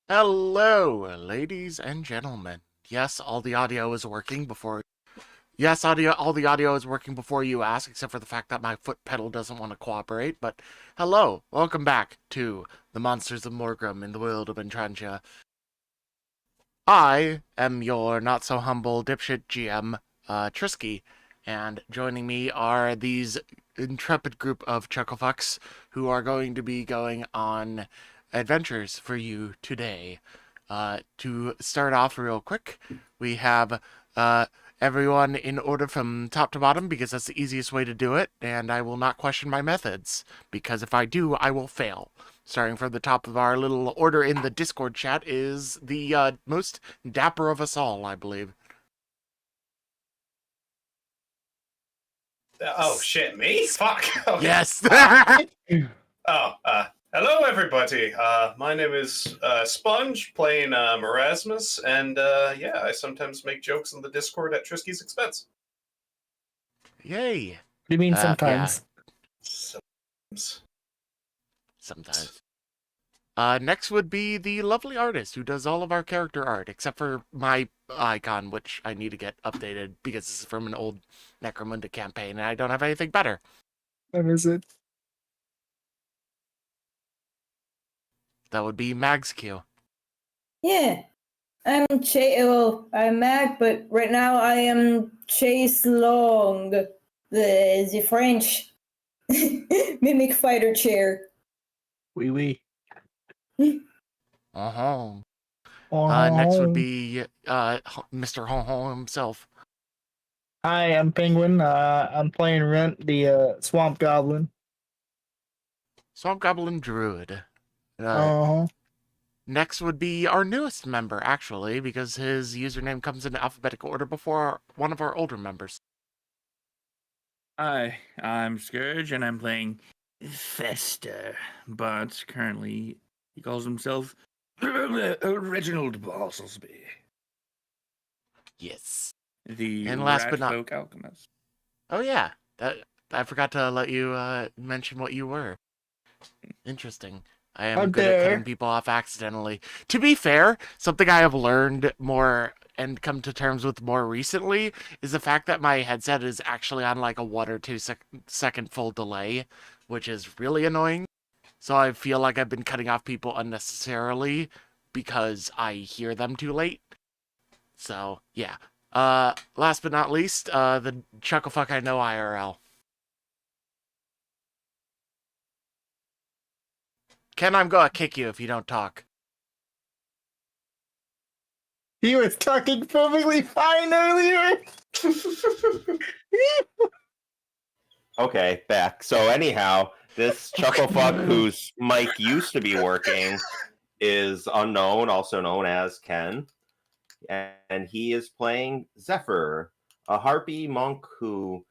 Hello, ladies and gentlemen. Yes, all the audio is working before. Yes, all the audio is working before you ask, except for the fact that my foot pedal doesn't want to cooperate. But hello, welcome back to the Monsters of Morgram in the World of Entrantia. I am your not so humble dipshit GM, Trisky, and joining me are these intrepid group of chucklefucks who are going to be going on adventures for you today. To start off real quick, we have everyone in order from top to bottom because that's the easiest way to do it, and I will not question my methods because if I do, I will fail. Starting from the top of our little order in the Discord chat is the most dapper of us all, I believe. Oh shit, me? Fuck. Okay. Yes. Hello everybody. My name is Sponge, playing Marasmus, and yeah, I sometimes make jokes on the Discord at Trisky's expense. Yay. What do you mean Yeah. sometimes? Sometimes. Next would be the lovely artist who does all of our character art, except for my icon, which I need to get updated because this is from an old Necromunda campaign, and I don't have anything better. What is it? That would be Mag's Q. Yeah, I'm I'm Mag, but right now I am Chaise Longue, the French mimic fighter chair. Oui. Uh-huh. Oh. Next would be Mr. Ho himself. Hi, I'm Penguin. I'm playing Runt the Swamp Goblin. Swamp Goblin Druid. Uh-huh. Next would be our newest member, actually, because his username comes in alphabetical order before one of our older members. Hi, I'm Scourge, and I'm playing Fester, but currently he calls himself Reginald Bosslesby. Yes. The And last but not... Ratfolk Alchemist. Oh, yeah. I forgot to let you mention what you were. Interesting. I am good at cutting people off accidentally. To be fair, something I have learned more and come to terms with more recently is the fact that my headset is actually on like a 1 or 2 second full delay, which is really annoying. So I feel like I've been cutting off people unnecessarily because I hear them too late. So, yeah. Last but not least, the chucklefuck I know IRL. Ken, I'm gonna kick you if you don't talk. He was talking perfectly fine earlier. Okay, back. So anyhow, this chucklefuck whose mic used to be working is unknown, also known as Ken. And he is playing Zephyr, a Harpie Monk who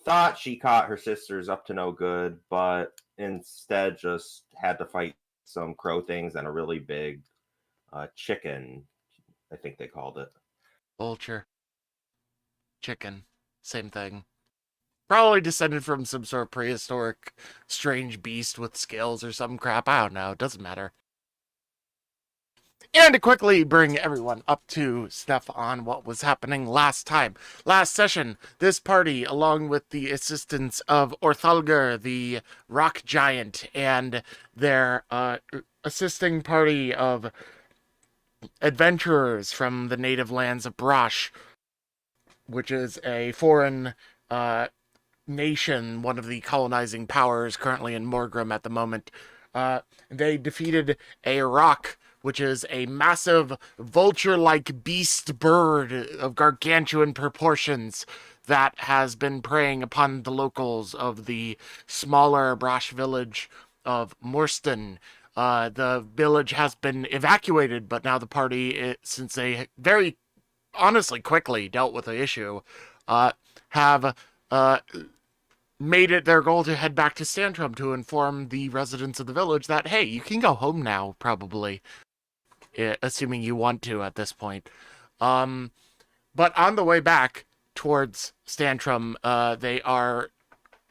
thought she caught her sisters up to no good, but instead just had to fight some crow things and a really big chicken, I think they called it. Vulture. Chicken. Same thing. Probably descended from some sort of prehistoric strange beast with scales or some crap. I don't know. It doesn't matter. And to quickly bring everyone up to snuff on what was happening last session, this party, along with the assistance of Orthalger, the rock giant, and their assisting party of adventurers from the native lands of Brosh, which is a foreign nation, one of the colonizing powers currently in Morgram at the moment. They defeated a rock, which is a massive vulture-like beast bird of gargantuan proportions that has been preying upon the locals of the smaller Brosh village of Moreston. The village has been evacuated, but now the party, since they very honestly quickly dealt with the issue, have made it their goal to head back to Stantrum to inform the residents of the village that, hey, you can go home now, probably. Assuming you want to at this point. But on the way back towards Stantrum, they are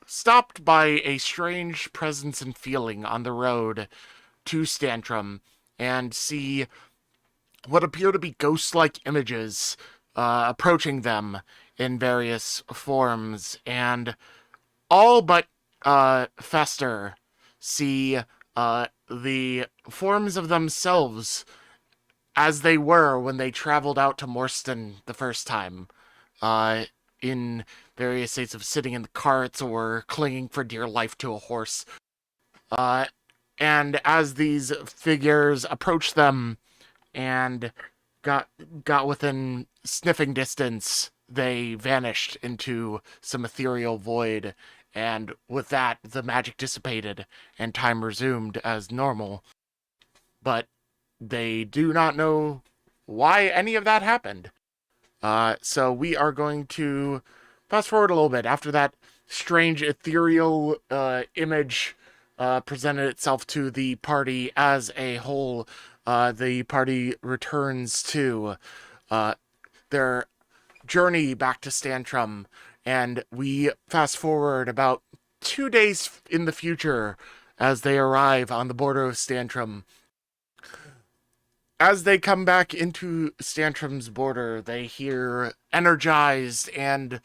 stopped by a strange presence and feeling on the road to Stantrum, and see what appear to be ghost-like images approaching them in various forms, and all but Fester see the forms of themselves as they were when they traveled out to Moreston the first time, in various states of sitting in the carts or clinging for dear life to a horse. And as these figures approached them and got within sniffing distance, they vanished into some ethereal void, and with that, the magic dissipated and time resumed as normal. But they do not know why any of that happened. So we are going to fast forward a little bit. After that strange ethereal image presented itself to the party as a whole, the party returns to their journey back to Stantrum, and we fast forward about 2 days in the future as they arrive on the border of Stantrum. As they come back into Stantrum's border, they hear energized and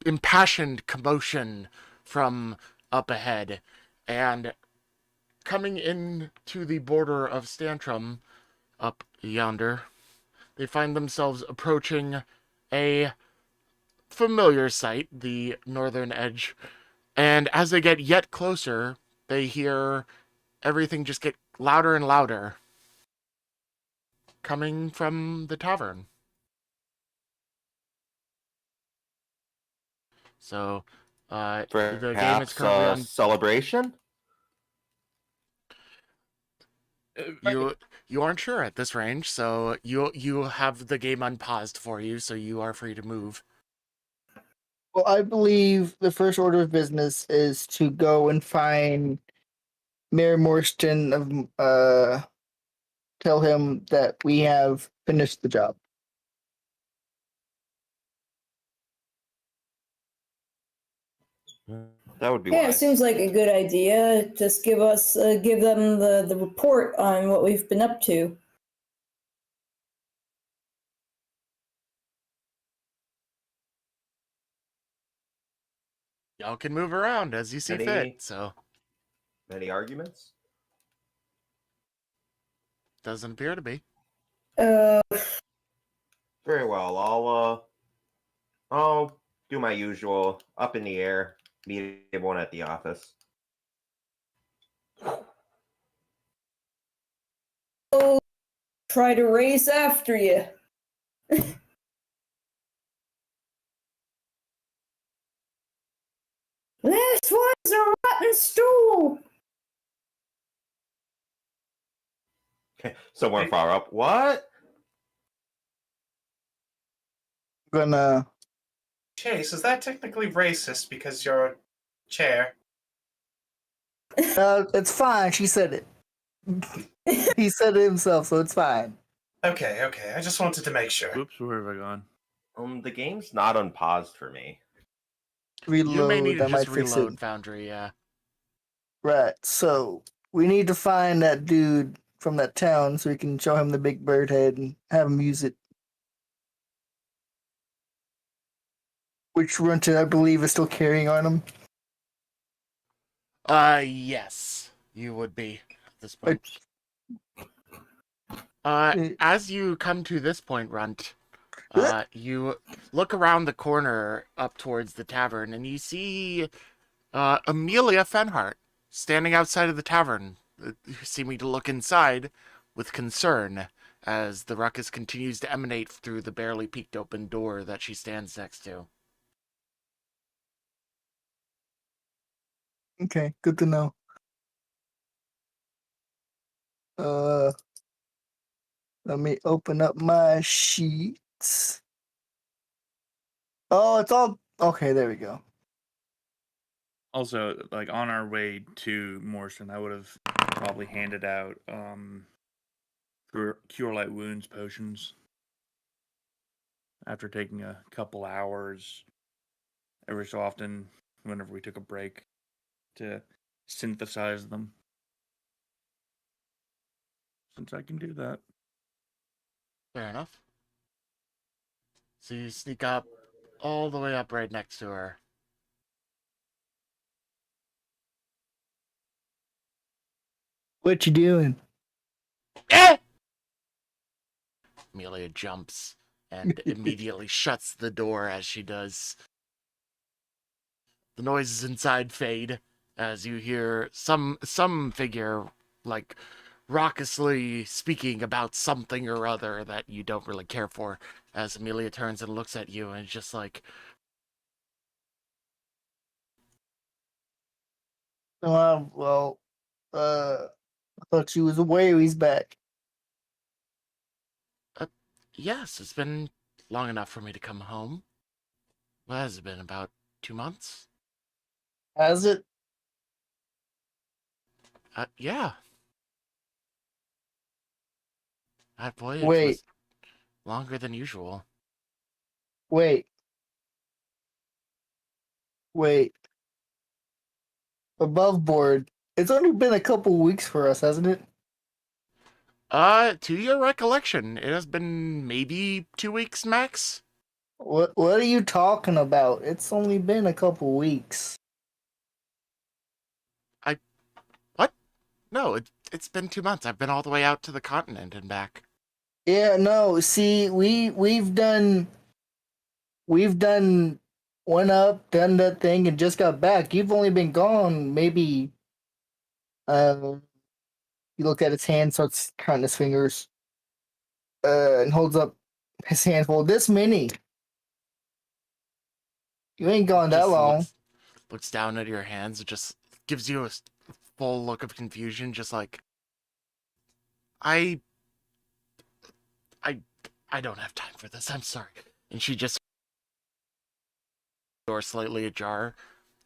impassioned commotion from up ahead, and coming in to the border of Stantrum, up yonder, they find themselves approaching a familiar sight, the northern edge, and as they get yet closer, they hear everything just get louder and louder, coming from the tavern. So, the game is Perhaps currently a on. celebration? You aren't sure at this range, so you have the game unpaused for you, so you are free to move. Well, I believe the first order of business is to go and find Mayor Moreston of tell him that we have finished the job. That would be Yeah, it wise. seems like a good idea. Just give them the report on what we've been up to. Y'all can move around as you see fit, so Any arguments? doesn't appear to be. Very well. I'll do my usual up in the air, meet everyone at the office. I'll try to race after you. This one's a rotten stool. Somewhere far up. What? Gonna Chase, is that technically racist because you're a chair? it's fine. She said it. He said it himself, so it's fine. Okay. I just wanted to make sure. Oops, where have I gone? The game's not unpaused for me. Reload. You may need to that might just fix reload, it. Foundry, yeah. Right. So we need to find that dude from that town so we can show him the big bird head and have him use it. Which Runted, I believe, is still carrying on him. Yes, you would be at this point. As you come to this point, Runt, you look around the corner up towards the tavern, and you see Amelia Fenhart standing outside of the tavern, seeming to look inside with concern as the ruckus continues to emanate through the barely peeked open door that she stands next to. Okay, good to know. Let me open up my sheets. Oh, it's all okay. There we go. Also, like on our way to Moreston, I would have probably handed out cure light wounds potions after taking a couple hours every so often, whenever we took a break, to synthesize them. Since I can do that. Fair enough. So you sneak up all the way up right next to her. What you doing? Eh! Amelia jumps and immediately shuts the door as she does. The noises inside fade as you hear some figure, like, raucously speaking about something or other that you don't really care for, as Amelia turns and looks at you and is just like, Well, I thought she was away. He's back. yes, it's been long enough for me to come home. What has it been, about 2 months? Has it? Yeah. That voyage Wait, was longer than usual. wait, wait. Above board. It's only been a couple weeks for us, hasn't it? To your recollection, it has been maybe 2 weeks max? What are you talking about? It's only been a couple weeks. What? No, it's been 2 months. I've been all the way out to the continent and back. Yeah, no. See, we've done one up, done that thing, and just got back. You've only been gone maybe. You look at his hand, starts counting his fingers, and holds up his handful. This many. You ain't gone that Just long. looks down at your hands. It just gives you a full look of confusion, just like, I don't have time for this. I'm sorry. And she just door slightly ajar,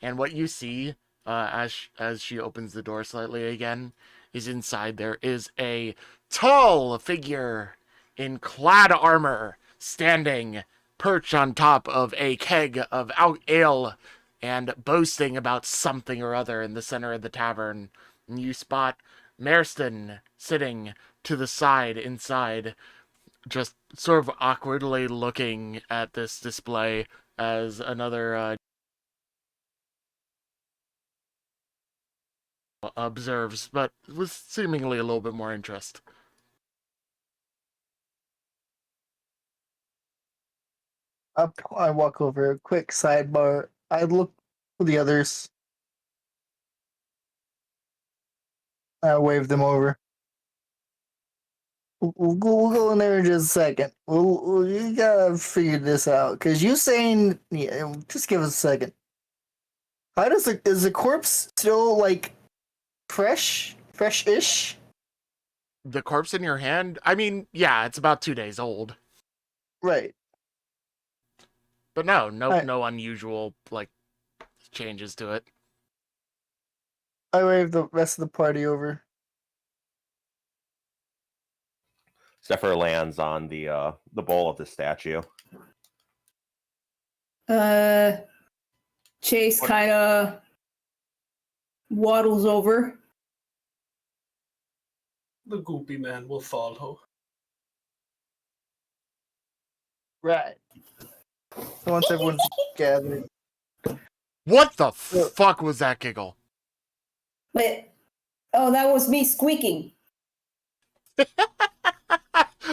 and what you see as she opens the door slightly again is inside there is a tall figure in clad armor standing perched on top of a keg of ale and boasting about something or other in the center of the tavern. And you spot Moreston sitting to the side inside, just sort of awkwardly looking at this display as another observes, but with seemingly a little bit more interest. I walk over. Quick sidebar. I look for the others. I wave them over. We'll go in there in just a second. You gotta figure this out. Because you saying, yeah, just give us a second. How is the corpse still, like, fresh-ish? The corpse in your hand? I mean, yeah, it's about 2 days old. Right. But no Right. unusual, like, changes to it. I wave the rest of the party over. Zephyr lands on the bowl of the statue. Chaise kind of waddles over. The goopy man will follow. Right. So once everyone's gathered. What the fuck was that giggle? But that was me squeaking. I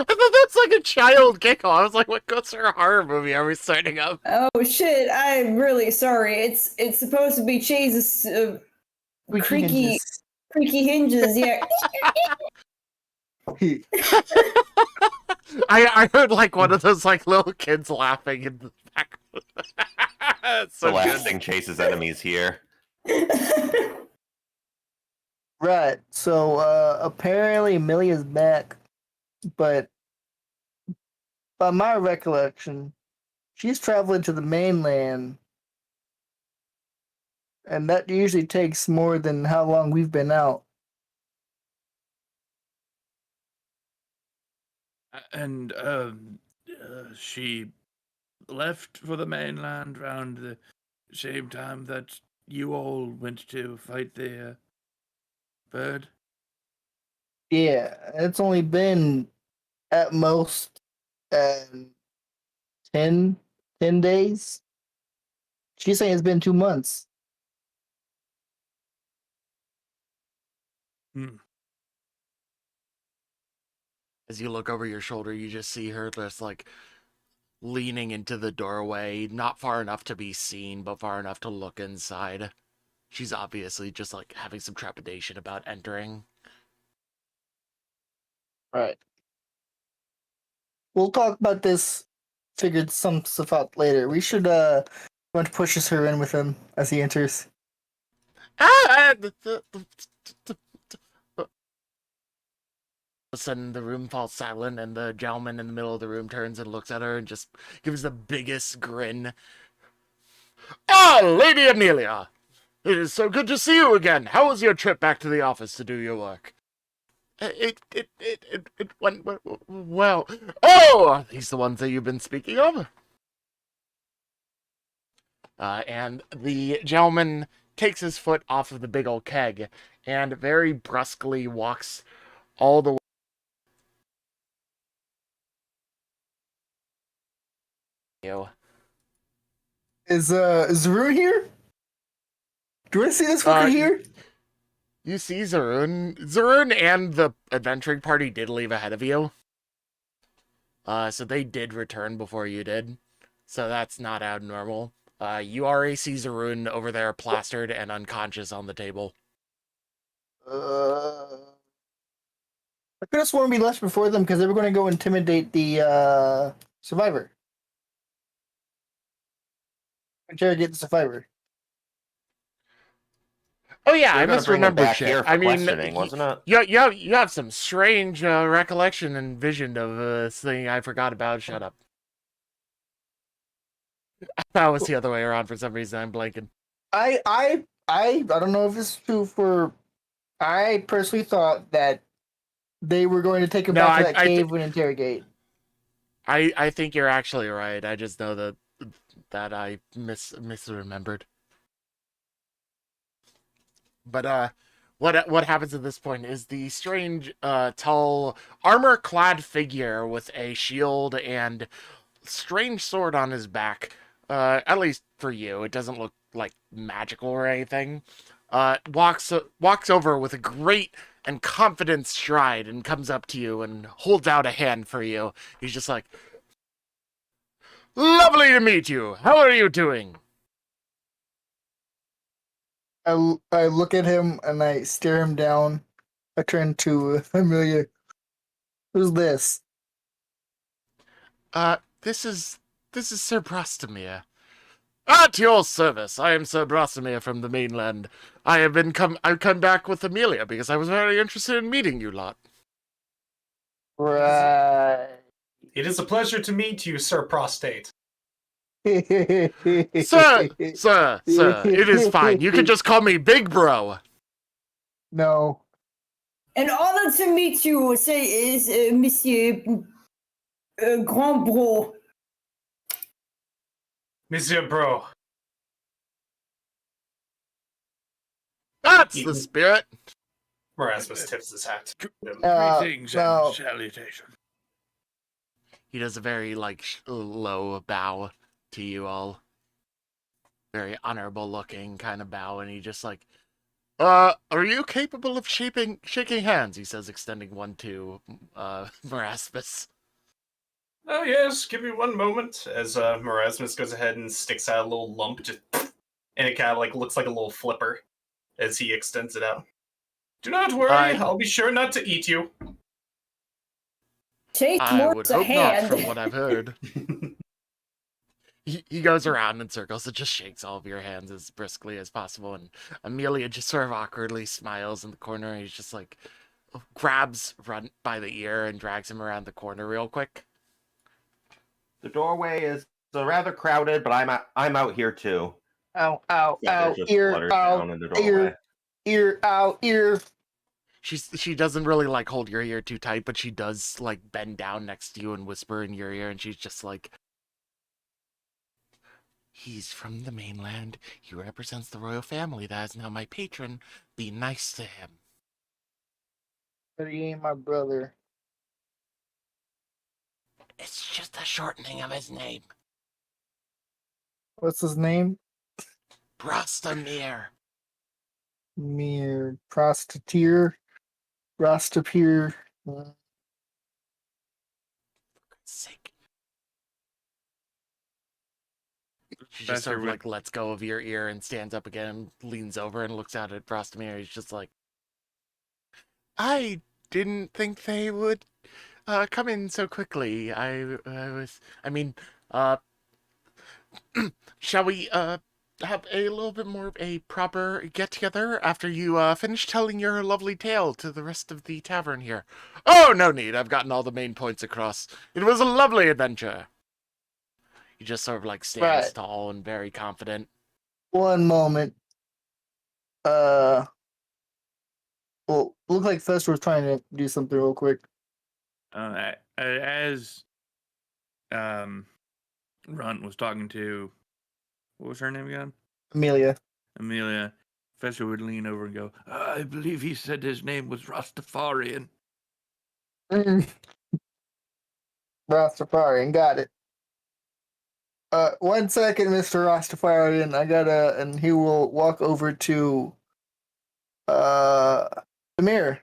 thought that's like a child giggle. I was like, what ghost or horror movie are we starting up? Oh shit! I'm really sorry. It's supposed to be Chaise's creaky hinges. Yeah. I heard like one of those like little kids laughing in the back. So The last good. thing Chase's enemies here. Right. So apparently Amelia's back, but by my recollection, she's traveling to the mainland, and that usually takes more than how long we've been out. And she left for the mainland around the same time that you all went to fight the bird? Yeah, it's only been at most 10 days. She's saying it's been 2 months. As you look over your shoulder, you just see her just like leaning into the doorway, not far enough to be seen, but far enough to look inside. She's obviously just like having some trepidation about entering. Right. We'll talk about this. Figured some stuff out later. We should Bunch pushes her in with him as he enters. All of a sudden, the room falls silent, and the gentleman in the middle of the room turns and looks at her and just gives the biggest grin. Ah, Lady Amelia! It is so good to see you again. How was your trip back to the office to do your work? It went well. Oh, are these the ones that you've been speaking of? And the gentleman takes his foot off of the big old keg and very brusquely walks all the way. Is Zarun here? Do I see this fucker here? You see Zarun. Zarun and the adventuring party did leave ahead of you. So they did return before you did. So that's not abnormal. You already see Zarun over there plastered and unconscious on the table. I could have sworn we left before them because they were going to go intimidate the survivor. Interrogate the survivor. Oh yeah, They were I gonna bring him misremembered back shit. here for I mean, questioning, wasn't it? you have some strange recollection and vision of this thing I forgot about. Shut up. That was the other way around for some reason. I'm blanking. I don't know if this is true for. I personally thought that they were going to take him back to that cave and interrogate. I think you're actually right. I just know that I misremembered. But what happens at this point is the strange, tall, armor-clad figure with a shield and strange sword on his back. At least for you, it doesn't look like magical or anything. Walks over with a great and confident stride and comes up to you and holds out a hand for you. He's just like, "Lovely to meet you. How are you doing?" I look at him and I stare him down. I turn to Amelia. Who's this? This is Sir Brostomir. At your service. I am Sir Brostomir from the mainland. I've come back with Amelia because I was very interested in meeting you lot. Right. It is a pleasure to meet you, Sir Prostate. Sir, it is fine. You can just call me Big Bro. No. An honor to meet you, say is Monsieur Grand Bro. Monsieur Bro. That's the spirit. Morasmus tips his hat. Greetings no. and salutations. He does a very, low bow to you all. Very honorable looking kind of bow, and he just are you capable of shaking hands? He says, extending one to Morasmus. Oh yes, give me one moment. As Morasmus goes ahead and sticks out a little lump, and it kind of looks like a little flipper as he extends it out. Do not worry, I'll be sure not to eat you. Take I more would to hope hand. not, from what I've heard. He goes around in circles and just shakes all of your hands as briskly as possible, and Amelia just sort of awkwardly smiles in the corner, and he's just grabs Runt by the ear and drags him around the corner real quick. The doorway is rather crowded, but I'm out here too. Ow, Ear, down in the doorway. Ear. She doesn't really hold your ear too tight, but she does bend down next to you and whisper in your ear, and she's just He's from the mainland. He represents the royal family that is now my patron. Be nice to him. But he ain't my brother. It's just a shortening of his name. What's his name? Brostamir. Mere prostitute. Rostapir. Sake. She just Professor sort of would- like lets go of your ear and stands up again, leans over and looks out at Brostamir. He's just like, I didn't think they would come in so quickly. I mean, shall we have a little bit more of a proper get together after you finish telling your lovely tale to the rest of the tavern here? Oh, no need. I've gotten all the main points across. It was a lovely adventure. He just sort of like stands Right. tall and very confident. One moment. Well, look like Fester was trying to do something real quick. As Runt was talking to, what was her name again? Amelia. Amelia. Fester would lean over and go, I believe he said his name was Rastafarian. Rastafarian, got it. 1 second, Mr. Rastafarian. I gotta, and he will walk over to the mirror.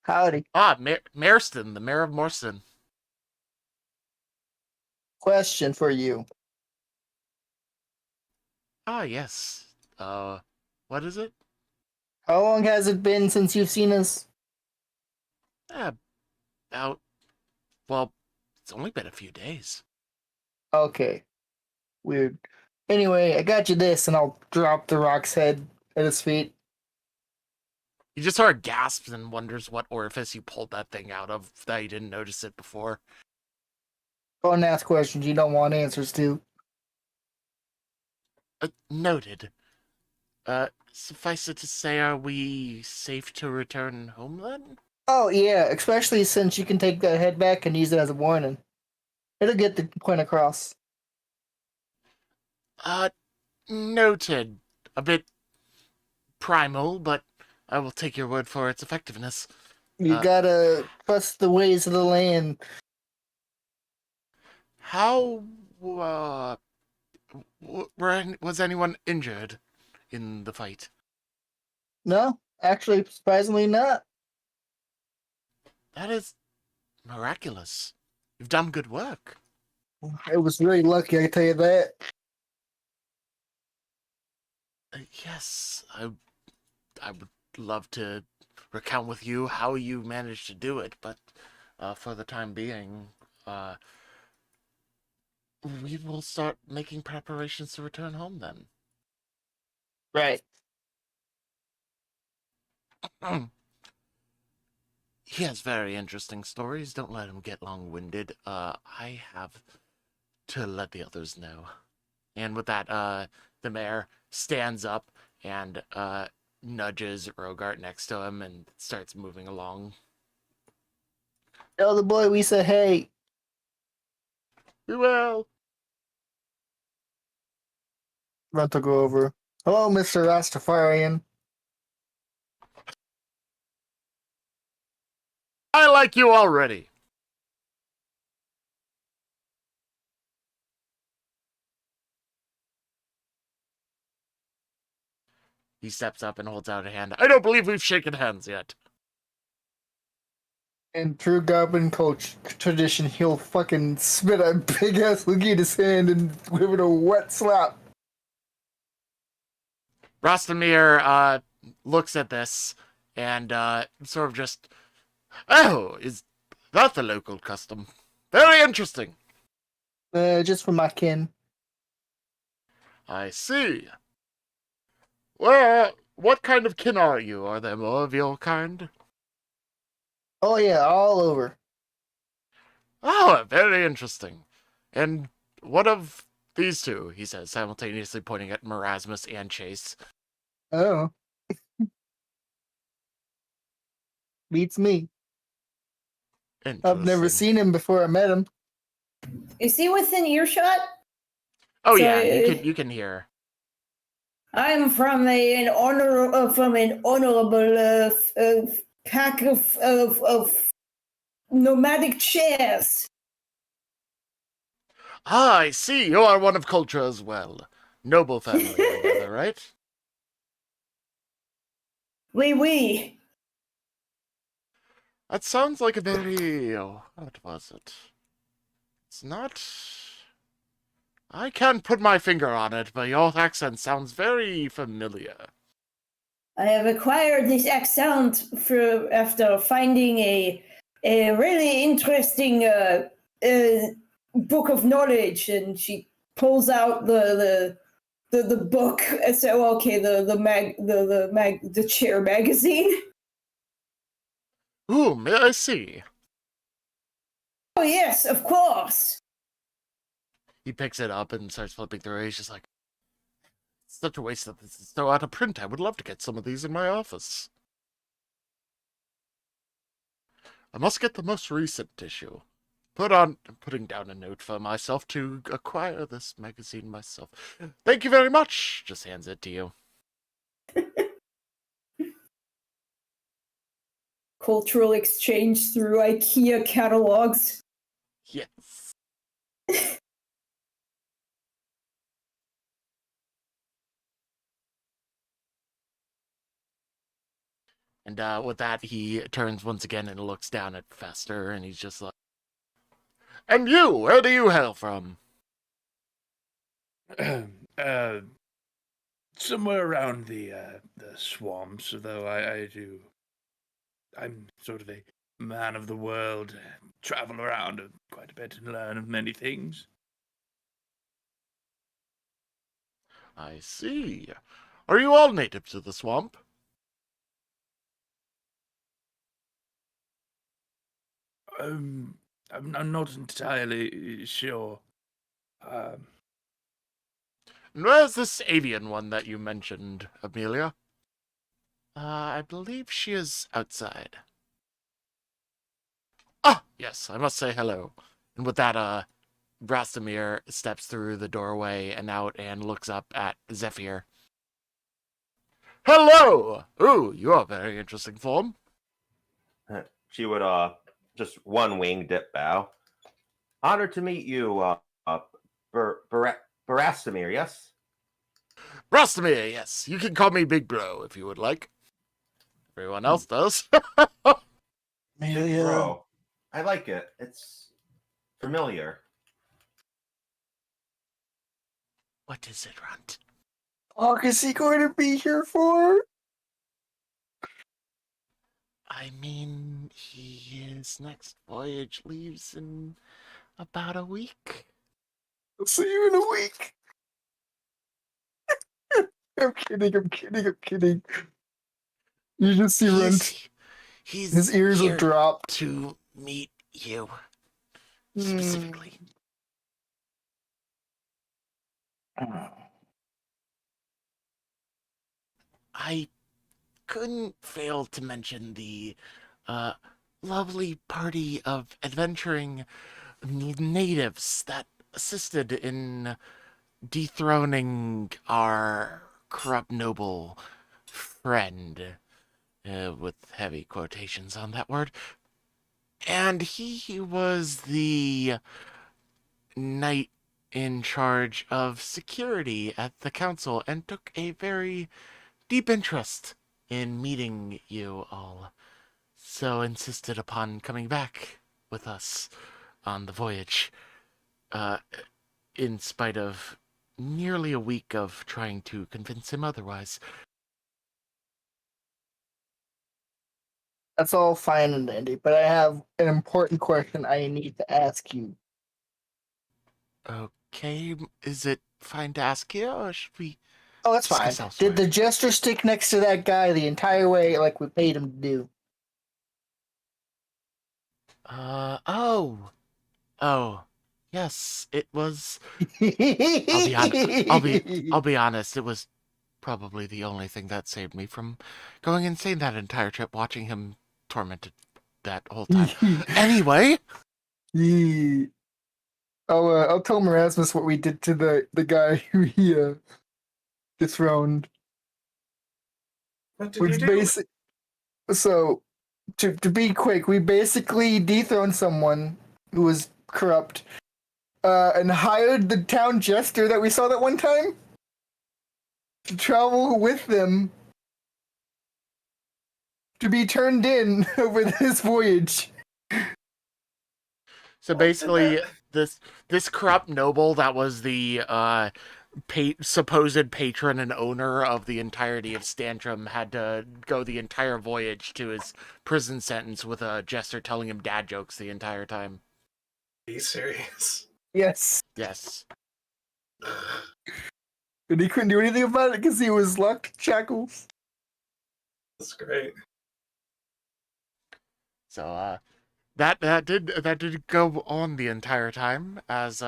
Howdy. Moreston, the mayor of Moreston. Question for you. Ah, yes. What is it? How long has it been since you've seen us? About, well, it's only been a few days. Okay. Weird. Anyway, I got you this, and I'll drop the rock's head at his feet. He just sort of gasps and wonders what orifice you pulled that thing out of, that he didn't notice it before. Don't ask questions you don't want answers to. Noted. Suffice it to say, are we safe to return home then? Oh, yeah, especially since you can take that head back and use it as a warning. It'll get the point across. Noted. A bit primal, but I will take your word for its effectiveness. You gotta trust the ways of the land. How, was anyone injured in the fight? No, actually, surprisingly not. That is miraculous. You've done good work. I was really lucky, I can tell you that. Yes, I would love to recount with you how you managed to do it, but for the time being, we will start making preparations to return home then. Right. He has very interesting stories. Don't let him get long-winded. I have to let the others know. And with that, the mayor stands up and nudges Rogart next to him and starts moving along. Tell the boy we said hey. We will. Runt will go over. Hello, Mr. Rastafarian. I like you already. He steps up and holds out a hand. I don't believe we've shaken hands yet. In true Goblin coach tradition, he'll fucking spit a big ass loogie in his hand and give it a wet slap. Rostamir looks at this and sort of just, oh, is that the local custom? Very interesting. Just for my kin. I see. Well, what kind of kin are you? Are there more of your kind? Oh yeah, all over. Oh, very interesting. And what of these two? He says, simultaneously pointing at Marasmus and Chaise. Oh. Beats me. I've never Interesting. seen him before I met him. Is he within earshot? Oh So, yeah, you can hear. I'm from an honorable pack of nomadic chairs. Ah, I see. You are one of culture as well. Noble family, I gather, right? Oui. That sounds like a very... Oh, what was it? It's not... I can't put my finger on it, but your accent sounds very familiar. I have acquired this accent after finding a really interesting book of knowledge, and she pulls out the book. So okay, the chair magazine. Ooh, may I see? Oh yes, of course. He picks it up and starts flipping through it. He's just like, it's such a waste that this is so out of print. I would love to get some of these in my office. I must get the most recent issue. I'm putting down a note for myself to acquire this magazine myself. Thank you very much. Just hands it to you. Cultural exchange through IKEA catalogs. Yes. And with that, he turns once again and looks down at Fester, and he's just like, "And you, where do you hail from?" Somewhere around the swamps, though I'm sort of a man of the world, travel around quite a bit and learn of many things. I see. Are you all native to the swamp? I'm not entirely sure. And where's this avian one that you mentioned, Amelia? I believe she is outside. Ah, yes, I must say hello. And with that, Rastamir steps through the doorway and out and looks up at Zephyr. Hello! Ooh, you are a very interesting form. She would just one wing dip bow. Honored to meet you, Barastamir, yes? Rastamir, yes. You can call me Big Bro if you would like. Everyone else does. Amelia. Bro, I like it. It's familiar. What is it, Runt? What is he going to be here for? I mean, his next voyage leaves in about a week. I'll see you in a week. I'm kidding. You just see Runt. He's His ears will here drop. to meet you specifically. I couldn't fail to mention the lovely party of adventuring natives that assisted in dethroning our corrupt noble friend, with heavy quotations on that word. And he was the knight in charge of security at the council and took a very deep interest in meeting you all, so insisted upon coming back with us on the voyage, in spite of nearly a week of trying to convince him otherwise. That's all fine and dandy, but I have an important question I need to ask you. Okay, is it fine to ask here, or should we... Oh, that's fine. discuss elsewhere? Did the jester stick next to that guy the entire way like we paid him to do? Oh, yes, it was... I'll I'll be honest, it was probably the only thing that saved me from going insane that entire trip, watching him tormented that whole time. Anyway, I'll tell Erasmus what we did to the guy who he dethroned. What did Which you do? basic. So, to be quick, we basically dethroned someone who was corrupt, and hired the town jester that we saw that one time to travel with them to be turned in over this voyage. So basically, this corrupt noble that was the supposed patron and owner of the entirety of Stantrum had to go the entire voyage to his prison sentence with a jester telling him dad jokes the entire time. Are you serious? Yes. Yes. And he couldn't do anything about it because he was locked in shackles. That's great. So that did go on the entire time as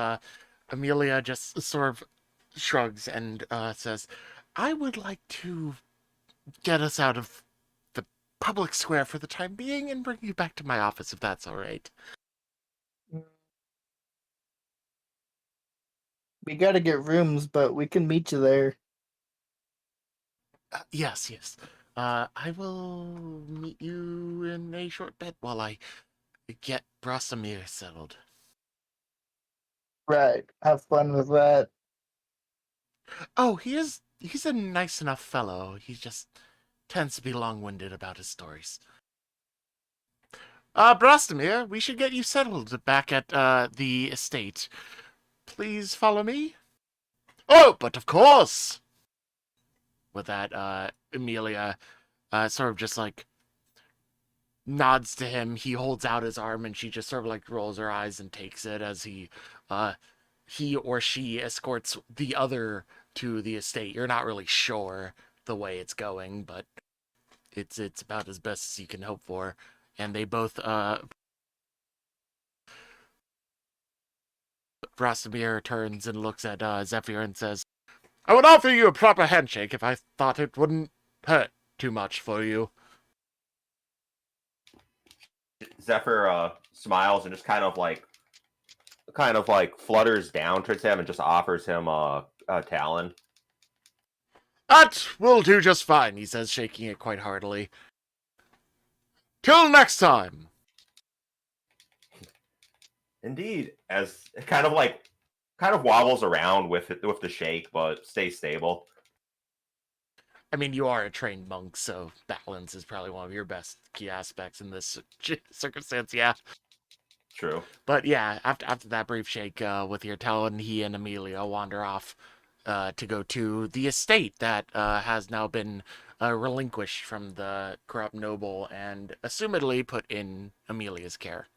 Amelia just sort of shrugs and says, "I would like to get us out of the public square for the time being and bring you back to my office if that's all right." We gotta get rooms, but we can meet you there. Yes. I will meet you in a short bit while I get Brasamir settled. Right. Have fun with that. Oh, he's a nice enough fellow. He just tends to be long-winded about his stories. Brastamir, we should get you settled back at the estate. Please follow me. Oh, but of course! With that, Amelia sort of just like nods to him. He holds out his arm and she just sort of like rolls her eyes and takes it as he or she escorts the other to the estate. You're not really sure the way it's going, but it's about as best as you can hope for. And they both Brasamir turns and looks at Zephyr and says, "I would offer you a proper handshake if I thought it wouldn't hurt too much for you." Zephyr smiles and just kind of like flutters down towards him and just offers him a talon. "That will do just fine," he says, shaking it quite heartily. "Till next time." Indeed, as it kind of wobbles around with the shake, but stays stable. I mean, you are a trained monk, so balance is probably one of your best key aspects in this circumstance, yeah. True. But yeah, after that brief shake with your talon, he and Amelia wander off to go to the estate that has now been relinquished from the corrupt noble and assumedly put in Amelia's care.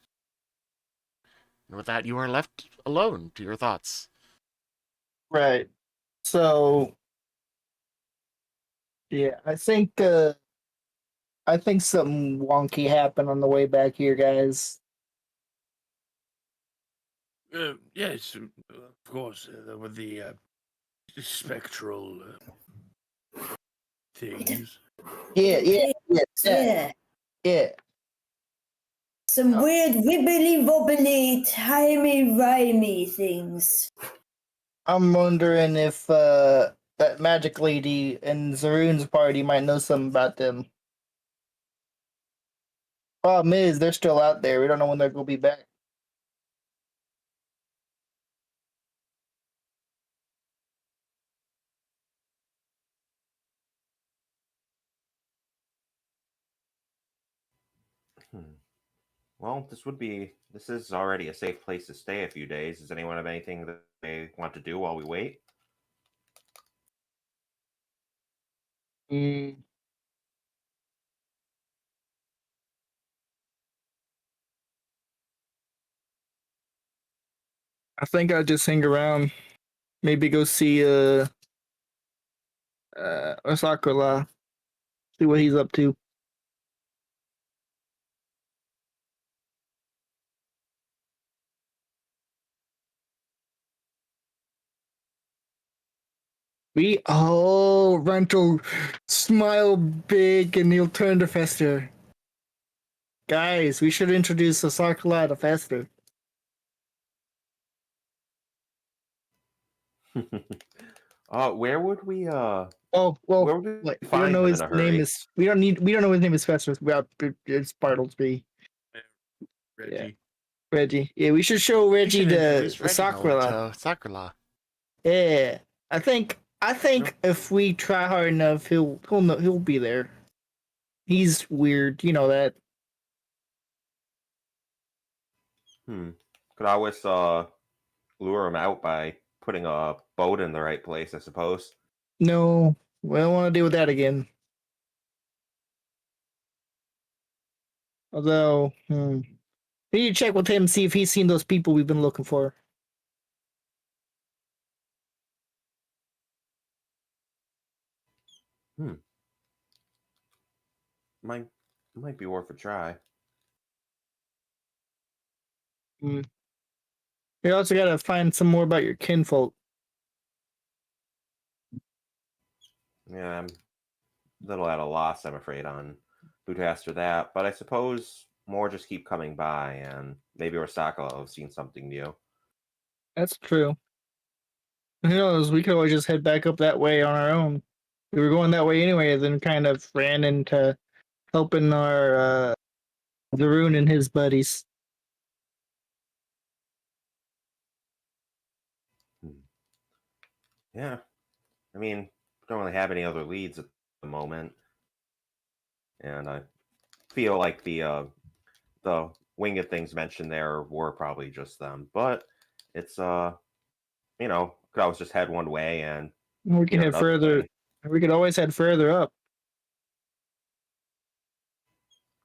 And with that, you are left alone to your thoughts. Right. So, yeah, I think something wonky happened on the way back here, guys. Yes, of course, with the spectral things. Yeah. Some weird wibbly wobbly, timey-wimey things. I'm wondering if that magic lady in Zaroon's party might know something about them. Problem is, they're still out there. We don't know when they're going to be back. Well, this is already a safe place to stay a few days. Does anyone have anything that they want to do while we wait? I think I'll just hang around. Maybe go see Osakura. See what he's up to. Runt will smile big and he'll turn to Fester. Guys, we should introduce Osakura to Fester. Where would we Oh well, where would we like, we don't find know him his in a name hurry? is. We don't know his name is Festus. It's Bartlesby. Yeah, Reggie. Reggie. Yeah, we should show You Reggie should introduce the Reginald Sakura. to Sakura. Yeah, I think if we try hard enough, he'll be there. He's weird, you know that. Could always lure him out by putting a boat in the right place, I suppose. No, we don't want to deal with that again. Although, we need to check with him, see if he's seen those people we've been looking for. Might be worth a try. You also gotta find some more about your kinfolk. Yeah, I'm a little at a loss, I'm afraid, on who to ask for that. But I suppose more just keep coming by, and maybe Osaka will have seen something new. That's true. Who knows? We could always just head back up that way on our own. We were going that way anyway, then kind of ran into helping our Zaroon and his buddies. Yeah, I mean, don't really have any other leads at the moment, and I feel like the winged things mentioned there were probably just them. But it's could always just head one way and We can head another further. way. We could always head further up.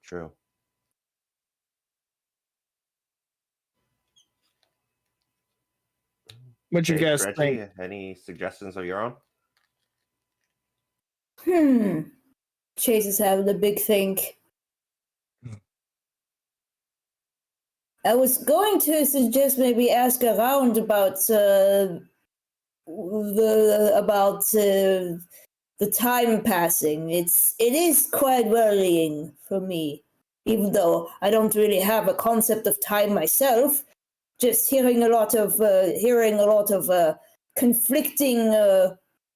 True. What you Hey, guys Reggie, think? any suggestions of your own? Chaise is having a big think. I was going to suggest maybe ask around about the time passing. It is quite worrying for me, even though I don't really have a concept of time myself. Just hearing a lot of conflicting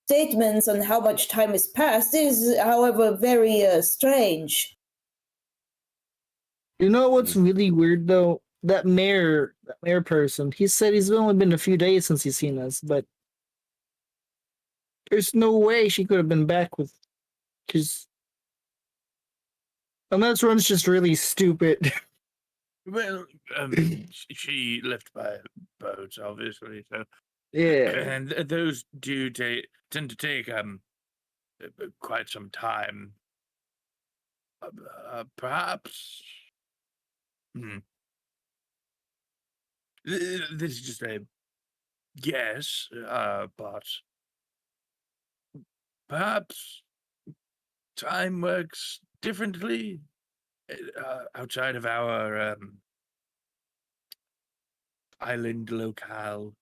statements on how much time has passed is, however, very strange. You know what's really weird though? That mayor person. He said he's only been a few days since he's seen us, but there's no way she could have been back with, because unless Run's just really stupid. Well, she left by boat, obviously. So Yeah. and those do tend to take quite some time. Perhaps. This is just a guess, but perhaps time works differently outside of our island locale.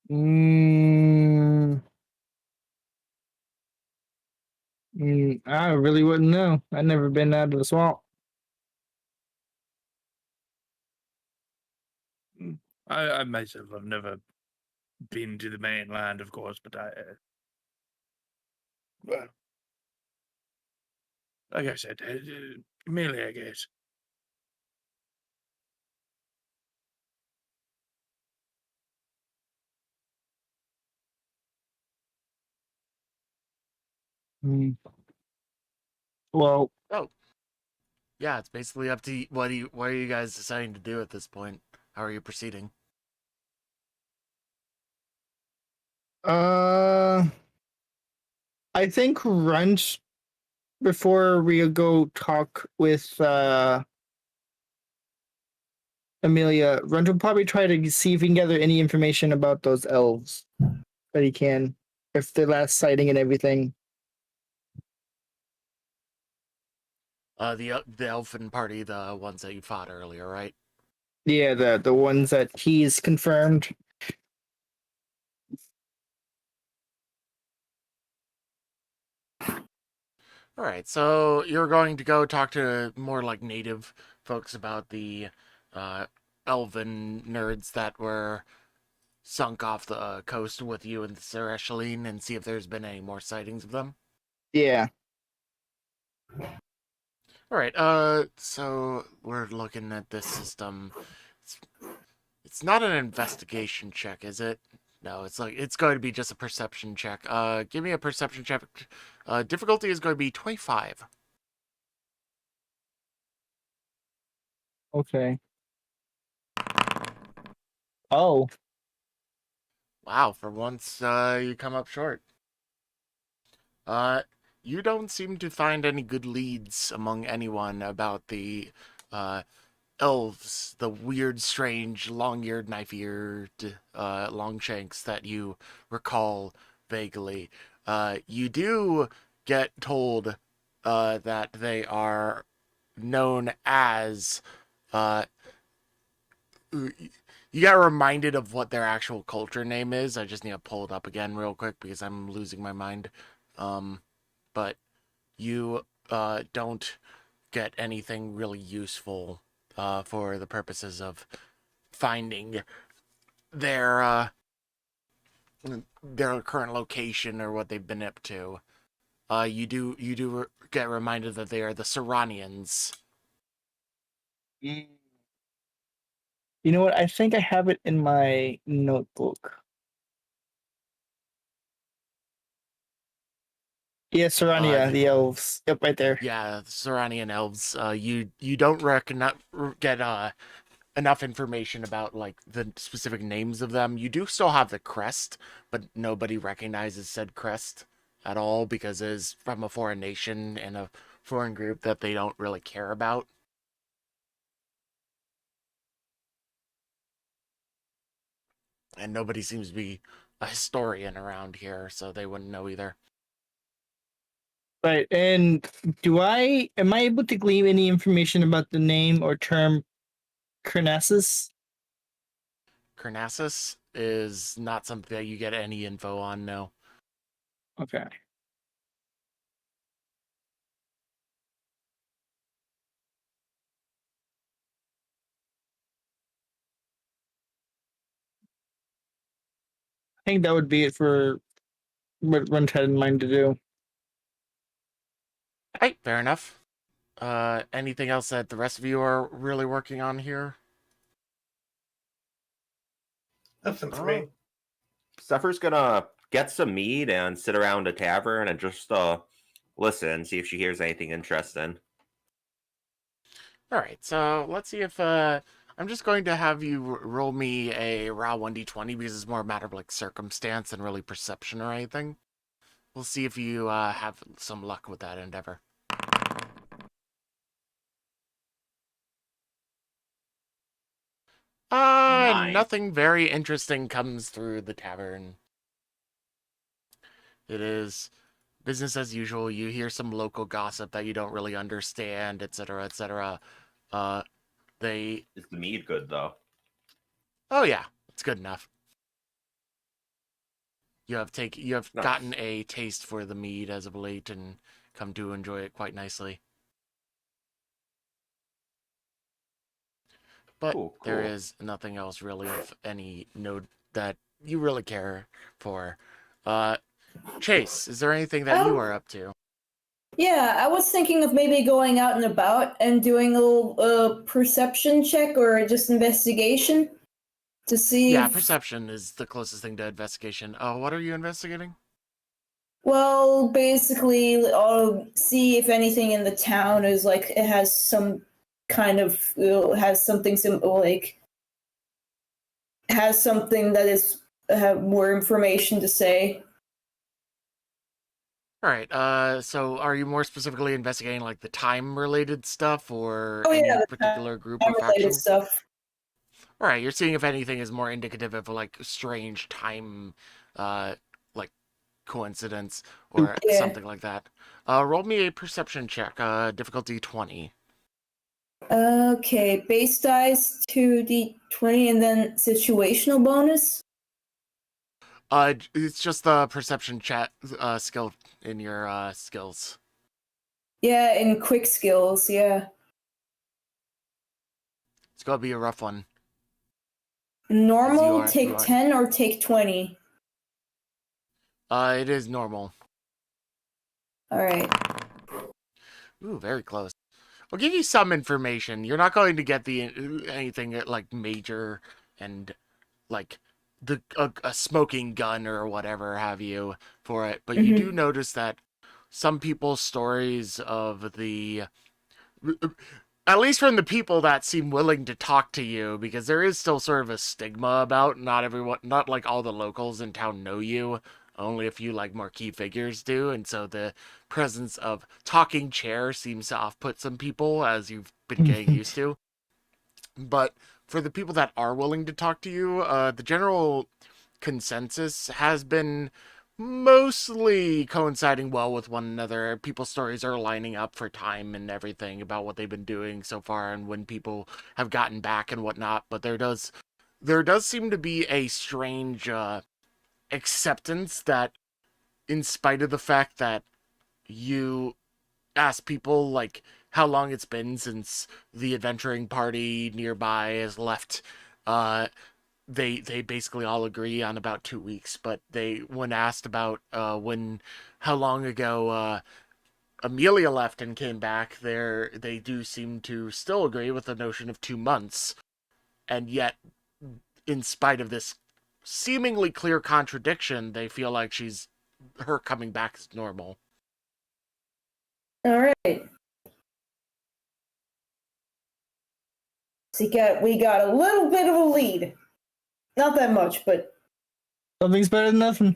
I really wouldn't know. I've never been out of the swamp. I myself have never been to the mainland, of course, but well, like I said, merely a guess. Well, Oh, yeah, it's basically up to you. What are you guys deciding to do at this point? How are you proceeding? I think Runt, before we go talk with Amelia, Runt will probably try to see if he can gather any information about those elves that he can, if the last sighting and everything. The elfin party, the ones that you fought earlier, right? Yeah, the ones that he's confirmed. All right, so you're going to go talk to more like native folks about the elven nerds that were sunk off the coast with you and Sir Echeline and see if there's been any more sightings of them? Yeah. All right. So we're looking at this system. It's, it's not an investigation check, is it? No, it's going to be just a perception check. Give me a perception check. Difficulty is going to be 25. Okay. Oh. Wow, for once, you come up short. Uh, you don't seem to find any good leads among anyone about the, elves, the weird, strange, long-eared, knife-eared, longshanks that you recall vaguely. You do get told, that they are known as, uh, you got reminded of what their actual culture name is. I just need to pull it up again real quick because I'm losing my mind. But you don't get anything really useful for the purposes of finding their their current location or what they've been up to. You do get reminded that they are the Serranians. You know what? I think I have it in my notebook. Yeah, Serrania, the elves. Yep, right there. Yeah, Serranian elves. You don't get enough information about like the specific names of them. You do still have the crest, but nobody recognizes said crest at all because it is from a foreign nation and a foreign group that they don't really care about. And nobody seems to be a historian around here, so they wouldn't know either. Right. And am I able to glean any information about the name or term Carnassus? Carnassus is not something that you get any info on, no. Okay. I think that would be it for what Runt had in mind to do. Hey, fair enough. Anything else that the rest of you are really working on here? Nothing for me. Zephyr's gonna get some mead and sit around a tavern and just listen, see if she hears anything interesting. All right, so let's see if I'm just going to have you roll me a raw 1d20 because it's more a matter of like circumstance than really perception or anything. We'll see if you have some luck with that endeavor. Nine. Nothing very interesting comes through the tavern. It is business as usual. You hear some local gossip that you don't really understand, etc., etc. They Is the mead good though? Oh yeah, it's good enough. You have Nice. gotten a taste for the mead as of late and come to enjoy it quite nicely. But Cool. there is nothing else really of any note that you really care for. Chaise, is there anything that you are up to? Yeah, I was thinking of maybe going out and about and doing a little perception check or just investigation to see Yeah, if, perception is the closest thing to investigation. What are you investigating? well, basically, I'll see if anything in the town is like it has some kind of has something like has something that is have more information to say. All right. So are you more specifically investigating like the time-related stuff or Oh any yeah, the particular group or time-related faction? stuff. All right, you're seeing if anything is more indicative of like strange time, like coincidence or Yeah. something like that. Roll me a perception check. Difficulty 20. Okay, base dice 2d20 and then situational bonus. It's just the perception chat skill in your skills. Yeah, and quick skills, yeah. It's gonna be a rough one. Normal, you take are- 10 or take 20? It is normal. Alright. Ooh, very close. I'll give you some information. You're not going to get anything like major and like a smoking gun or whatever have you for it, but you do notice that some people's stories of the, at least from the people that seem willing to talk to you, because there is still sort of a stigma about not like all the locals in town know you. Only a few like more key figures do, and so the presence of talking chair seems to off-put some people, as you've been getting used to. But for the people that are willing to talk to you, the general consensus has been mostly coinciding well with one another. People's stories are lining up for time and everything about what they've been doing so far and when people have gotten back and whatnot. But there does seem to be a strange acceptance that, in spite of the fact that you ask people like how long it's been since the adventuring party nearby has left, they basically all agree on about 2 weeks. But when asked about how long ago Amelia left and came back, they do seem to still agree with the notion of 2 months. And yet, in spite of this seemingly clear contradiction, they feel like her coming back is normal. Alright. So we got a little bit of a lead. Not that much, but Something's better than nothing.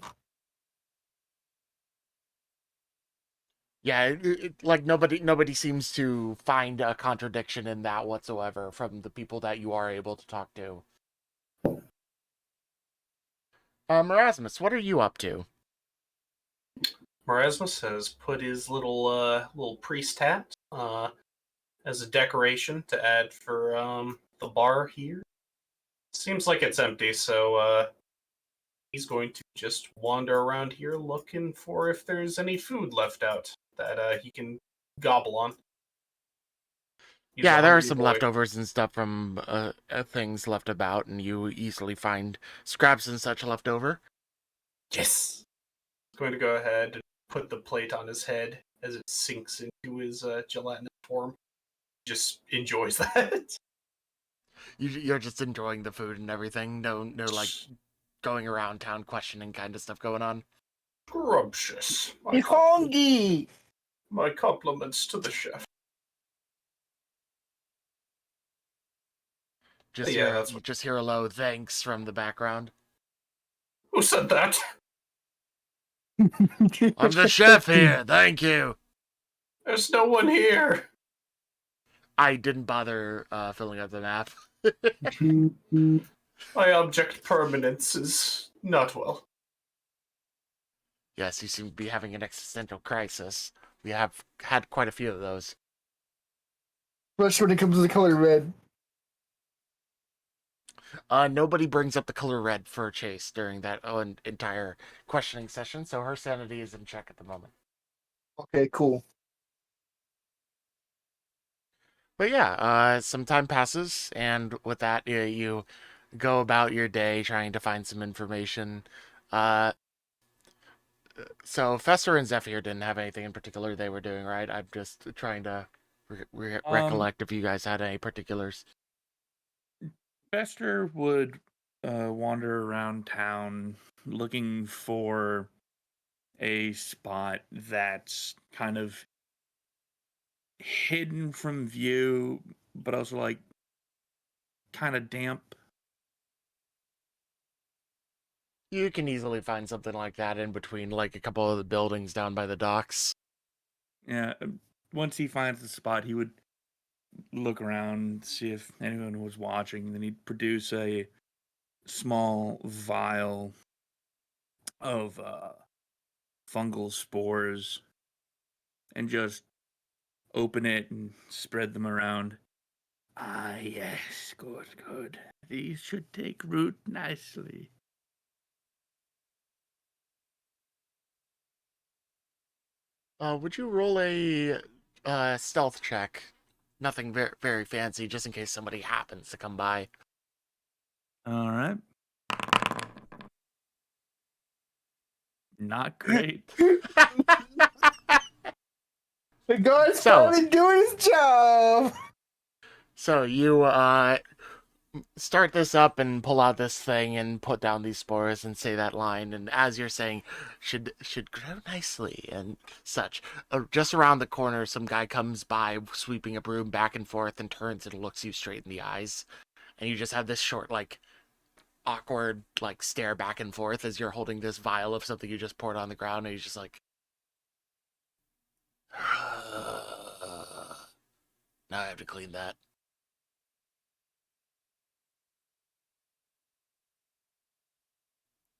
Yeah, like nobody seems to find a contradiction in that whatsoever from the people that you are able to talk to. Erasmus, what are you up to? Morasmus has put his little priest hat as a decoration to add for the bar here. Seems like it's empty, so he's going to just wander around here looking for if there's any food left out that he can gobble on. He's a Yeah, there are hungry some boy. leftovers and stuff from things left about, and you easily find scraps and such left over. Yes. He's going to go ahead and put the plate on his head as it sinks into his gelatinous form. Just enjoys that. You're just enjoying the food and everything. No, like going around town questioning kind of stuff going on. Scrumptious. You're hungry. My compliments to the chef. Just Yeah, hear, that's you what- just hear a low thanks from the background. Who said that? I'm the chef here. Thank you. There's no one here. I didn't bother filling out the map. My object permanence is not well. Yes, you seem to be having an existential crisis. We have had quite a few of those. Especially when it comes to the color red. Nobody brings up the color red for Chaise during that entire questioning session, so her sanity is in check at the moment. Okay, cool. But yeah, some time passes, and with that, you go about your day trying to find some information. So Fester and Zephyr didn't have anything in particular they were doing, right? I'm just trying to recollect if you guys had any particulars. Fester would wander around town looking for a spot that's kind of hidden from view, but also like kind of damp. You can easily find something like that in between, like a couple of the buildings down by the docks. Yeah, once he finds the spot, he would look around, see if anyone was watching, and then he'd produce a small vial of fungal spores and just open it and spread them around. Ah, yes, good, good. These should take root nicely. Would you roll a stealth check? Nothing very fancy, just in case somebody happens to come by. All right. Not great. The god's So- finally doing his job. So you start this up and pull out this thing and put down these spores and say that line, and as you're saying should grow nicely and such, just around the corner some guy comes by sweeping a broom back and forth and turns and looks you straight in the eyes, and you just have this short like awkward like stare back and forth as you're holding this vial of something you just poured on the ground, and he's just like, now I have to clean that.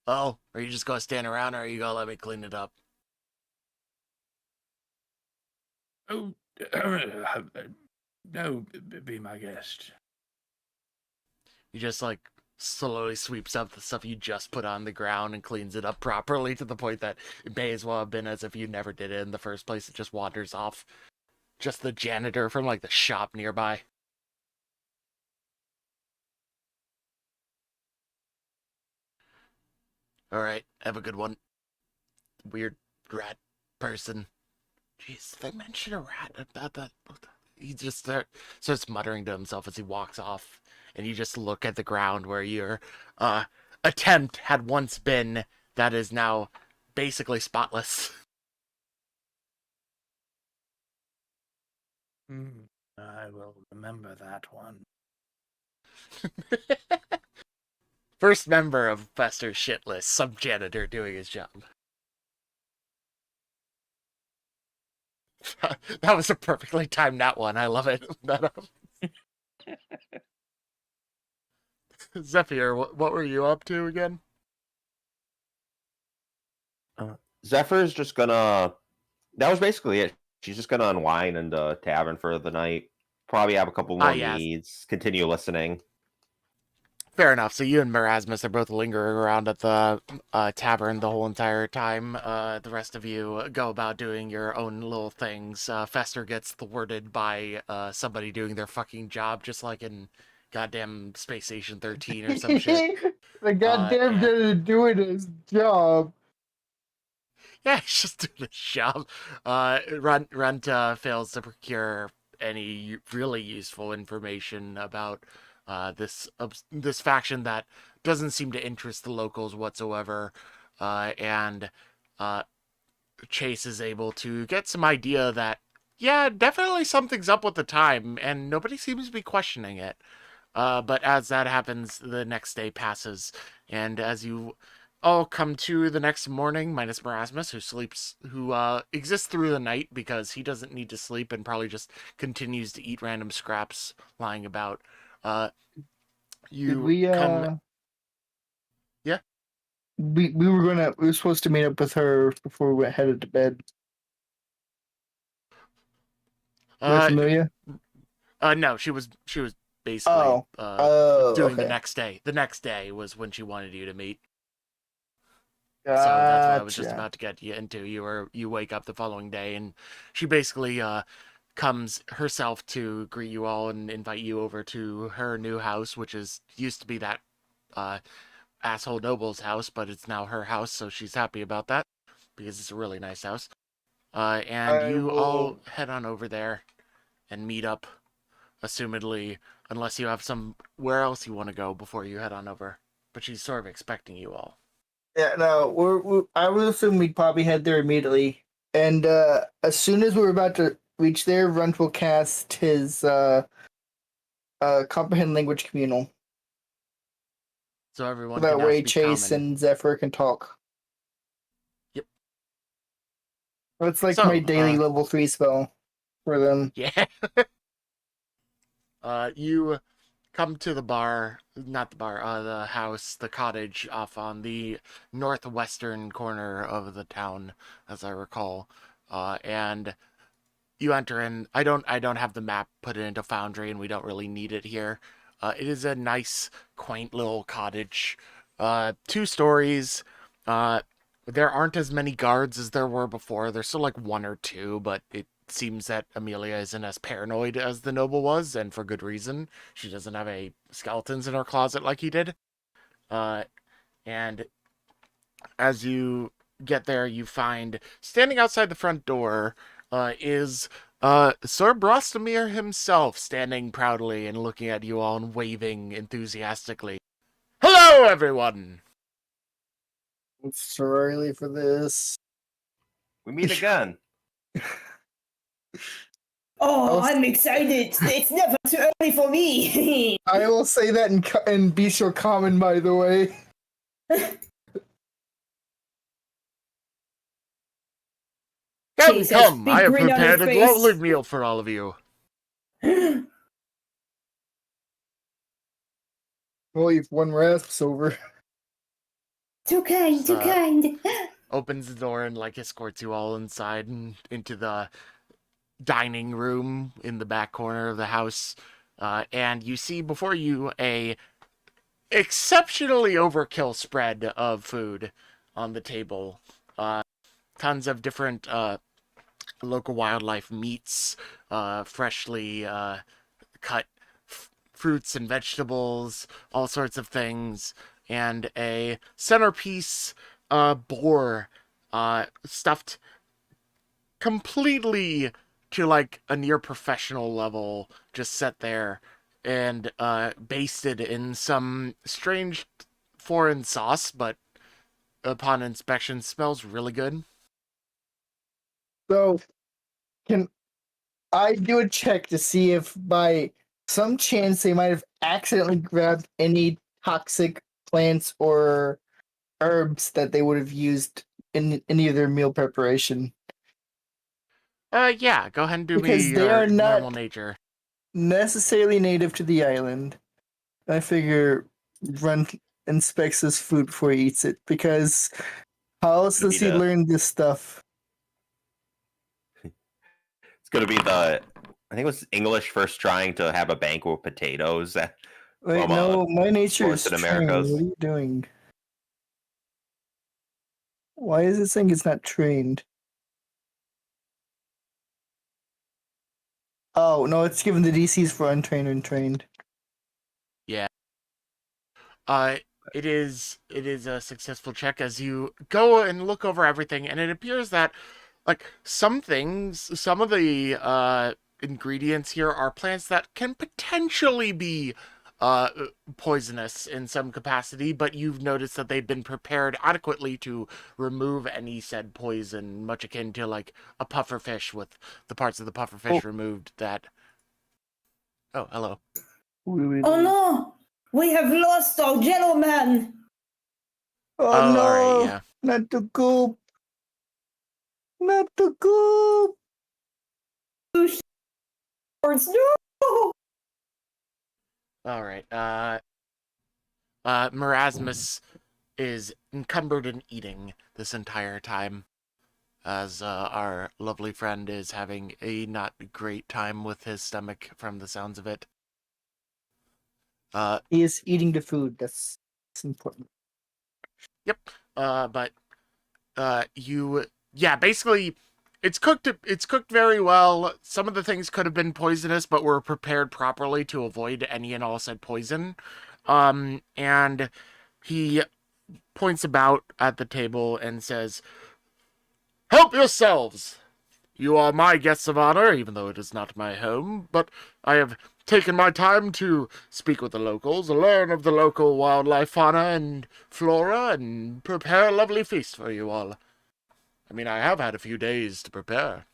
Oh, are you just gonna stand around, or are you gonna let me clean it up? Oh, no, be my guest. He just like slowly sweeps up the stuff you just put on the ground and cleans it up properly to the point that it may as well have been as if you never did it in the first place. It just wanders off. Just the janitor from like the shop nearby. All right, have a good one. Weird rat person. Jeez, did I mention a rat about that? He just starts muttering to himself as he walks off, and you just look at the ground where your attempt had once been, that is now basically spotless. I will remember that one. First member of Fester's shit list, some janitor doing his job. That was a perfectly timed that one. I love it. Zephyr, what were you up to again? Zephyr's just gonna. That was basically it. She's just gonna unwind in the tavern for the night. Probably have a couple more yes. needs. Continue listening. Fair enough. So you and Merasmus are both lingering around at the tavern the whole entire time. The rest of you go about doing your own little things. Fester gets thwarted by somebody doing their fucking job, just like in goddamn Space Station 13 or some shit. The goddamn and- janitor doing his job. Yeah, he's just doing his job. Runt fails to procure any really useful information about this faction that doesn't seem to interest the locals whatsoever, and Chaise is able to get some idea that, yeah, definitely something's up with the time, and nobody seems to be questioning it. But as that happens, the next day passes, and as you all come to the next morning, minus Merasmus, who exists through the night because he doesn't need to sleep and probably just continues to eat random scraps lying about. Did we come. Yeah. We were supposed to meet up with her before we headed to bed. With Amelia? No, she was basically doing okay. the next day. The next day was when she wanted you to meet. Gotcha. So that's what I was just about to get you into. You wake up the following day, and she basically comes herself to greet you all and invite you over to her new house, which used to be that asshole noble's house, but it's now her house, so she's happy about that because it's a really nice house. And you all head on over there and meet up, assumedly, unless you have somewhere else you want to go before you head on over. But she's sort of expecting you all. Yeah, no, I would assume we'd probably head there immediately. And as soon as we're about to reach there, Runt will cast his Comprehend Language Communal. So everyone That can now way speak Chaise common. and Zephyr can talk. Yep. It's like So, my daily level 3 spell for them. Yeah. You come to the bar, not the bar, the house, the cottage off on the northwestern corner of the town, as I recall. And you enter in. I don't have the map put into Foundry, and we don't really need it here. It is a nice, quaint little cottage. 2 stories. There aren't as many guards as there were before. There's still like 1 or 2, but it seems that Amelia isn't as paranoid as the noble was, and for good reason. She doesn't have any skeletons in her closet like he did. And as you get there, you find standing outside the front door is Sir Brostomir himself, standing proudly and looking at you all and waving enthusiastically. Hello, everyone! It's too early for this. We meet again. Oh, I'll- I'm excited. It's never too early for me. I will say that in Bistro Common, by the way. Come, Chaise has come! big I have grin on his prepared a face. lovely meal for all of you. Well, you've one rasps over. Too kind, too kind. Opens the door and escorts you all inside and into the dining room in the back corner of the house. And you see before you a exceptionally overkill spread of food on the table. Tons of different local wildlife meats, freshly cut fruits and vegetables, all sorts of things, and a centerpiece boar stuffed completely to a near professional level, just set there and basted in some strange foreign sauce, but upon inspection smells really good. So, can I do a check to see if by some chance they might have accidentally grabbed any toxic plants or herbs that they would have used in any of their meal preparation? Yeah, go ahead and do Because me they your are not- normal nature. Necessarily native to the island. I figure Runt inspects his food before he eats it, because how else does he Vita. learn this stuff? It's gonna be I think it was English first trying to have a banquet with potatoes. Wait, From, no, my nature is Moreston, trained. Americas. What are you doing? Why is it saying it's not trained? Oh, no, it's given the DCs for untrained and trained. It is a successful check as you go and look over everything, and it appears that some of the ingredients here are plants that can potentially be poisonous in some capacity, but you've noticed that they've been prepared adequately to remove any said poison, much akin to a puffer fish with the parts of the puffer fish removed that. Oh, hello. Oh no! We have lost our gentleman! Oh, no! all right, yeah. Not the goop! Not the goop! No! All right. Marasmus is encumbered in eating this entire time, as our lovely friend is having a not great time with his stomach from the sounds of it. He is eating the food. That's important. Yep. Basically, it's cooked very well. Some of the things could have been poisonous, but were prepared properly to avoid any and all said poison. And he points about at the table and says, "Help yourselves! You are my guests of honor, even though it is not my home, but I have taken my time to speak with the locals, learn of the local wildlife, fauna, and flora, and prepare a lovely feast for you all. I mean, I have had a few days to prepare."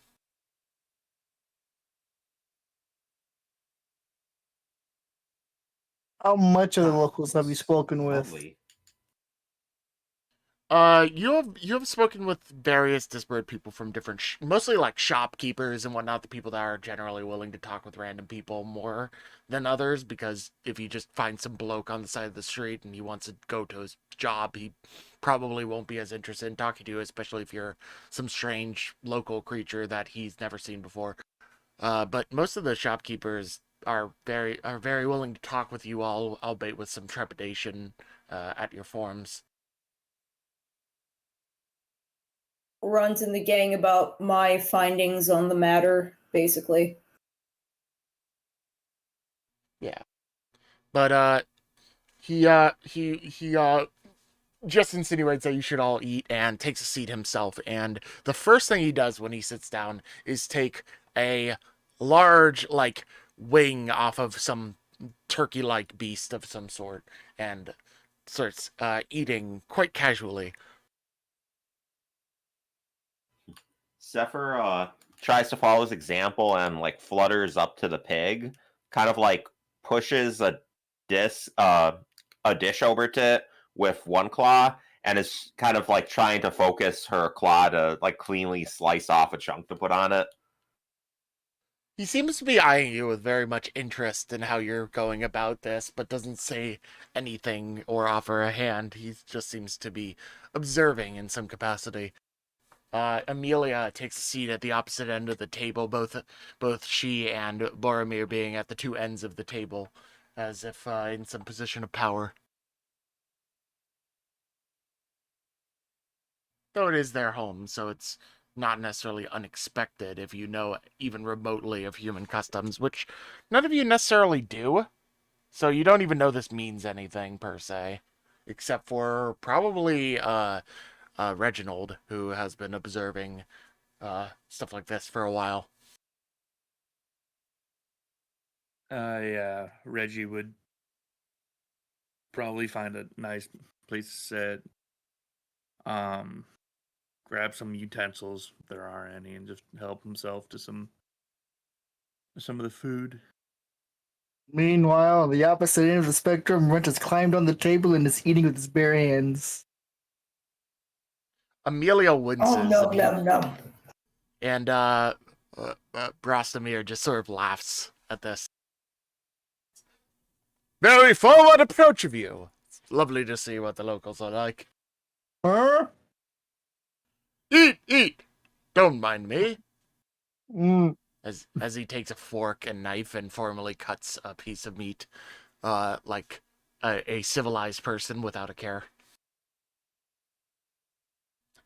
How much of the locals have you spoken with? Lovely. You have spoken with various disparate people from different, mostly shopkeepers and whatnot, the people that are generally willing to talk with random people more than others, because if you just find some bloke on the side of the street and he wants to go to his job, he probably won't be as interested in talking to you, especially if you're some strange local creature that he's never seen before. But most of the shopkeepers are very willing to talk with you all, albeit with some trepidation at your forms. Runs in the gang about my findings on the matter, basically. Yeah. But he just insinuates that you should all eat and takes a seat himself. And the first thing he does when he sits down is take a large, like, wing off of some turkey-like beast of some sort and starts eating quite casually. Zephyr tries to follow his example and like flutters up to the pig, kind of like pushes a dish over to it with one claw, and is kind of like trying to focus her claw to like cleanly slice off a chunk to put on it. He seems to be eyeing you with very much interest in how you're going about this, but doesn't say anything or offer a hand. He just seems to be observing in some capacity. Amelia takes a seat at the opposite end of the table, both she and Boromir being at the two ends of the table, as if in some position of power. Though it is their home, so it's not necessarily unexpected if you know even remotely of human customs, which none of you necessarily do. So you don't even know this means anything, per se. Except for probably Reginald, who has been observing stuff like this for a while. Yeah, Reggie would probably find a nice place to sit. Grab some utensils if there are any, and just help himself to some of the food. Meanwhile, on the opposite end of the spectrum, Runt has climbed on the table and is eating with his bare hands. Amelia winces. Oh, no, no, no. And Brostamir just sort of laughs at this. Very forward approach of you. It's lovely to see what the locals are like. Huh? Eat! Don't mind me. As he takes a fork and knife and formally cuts a piece of meat, like a civilized person without a care.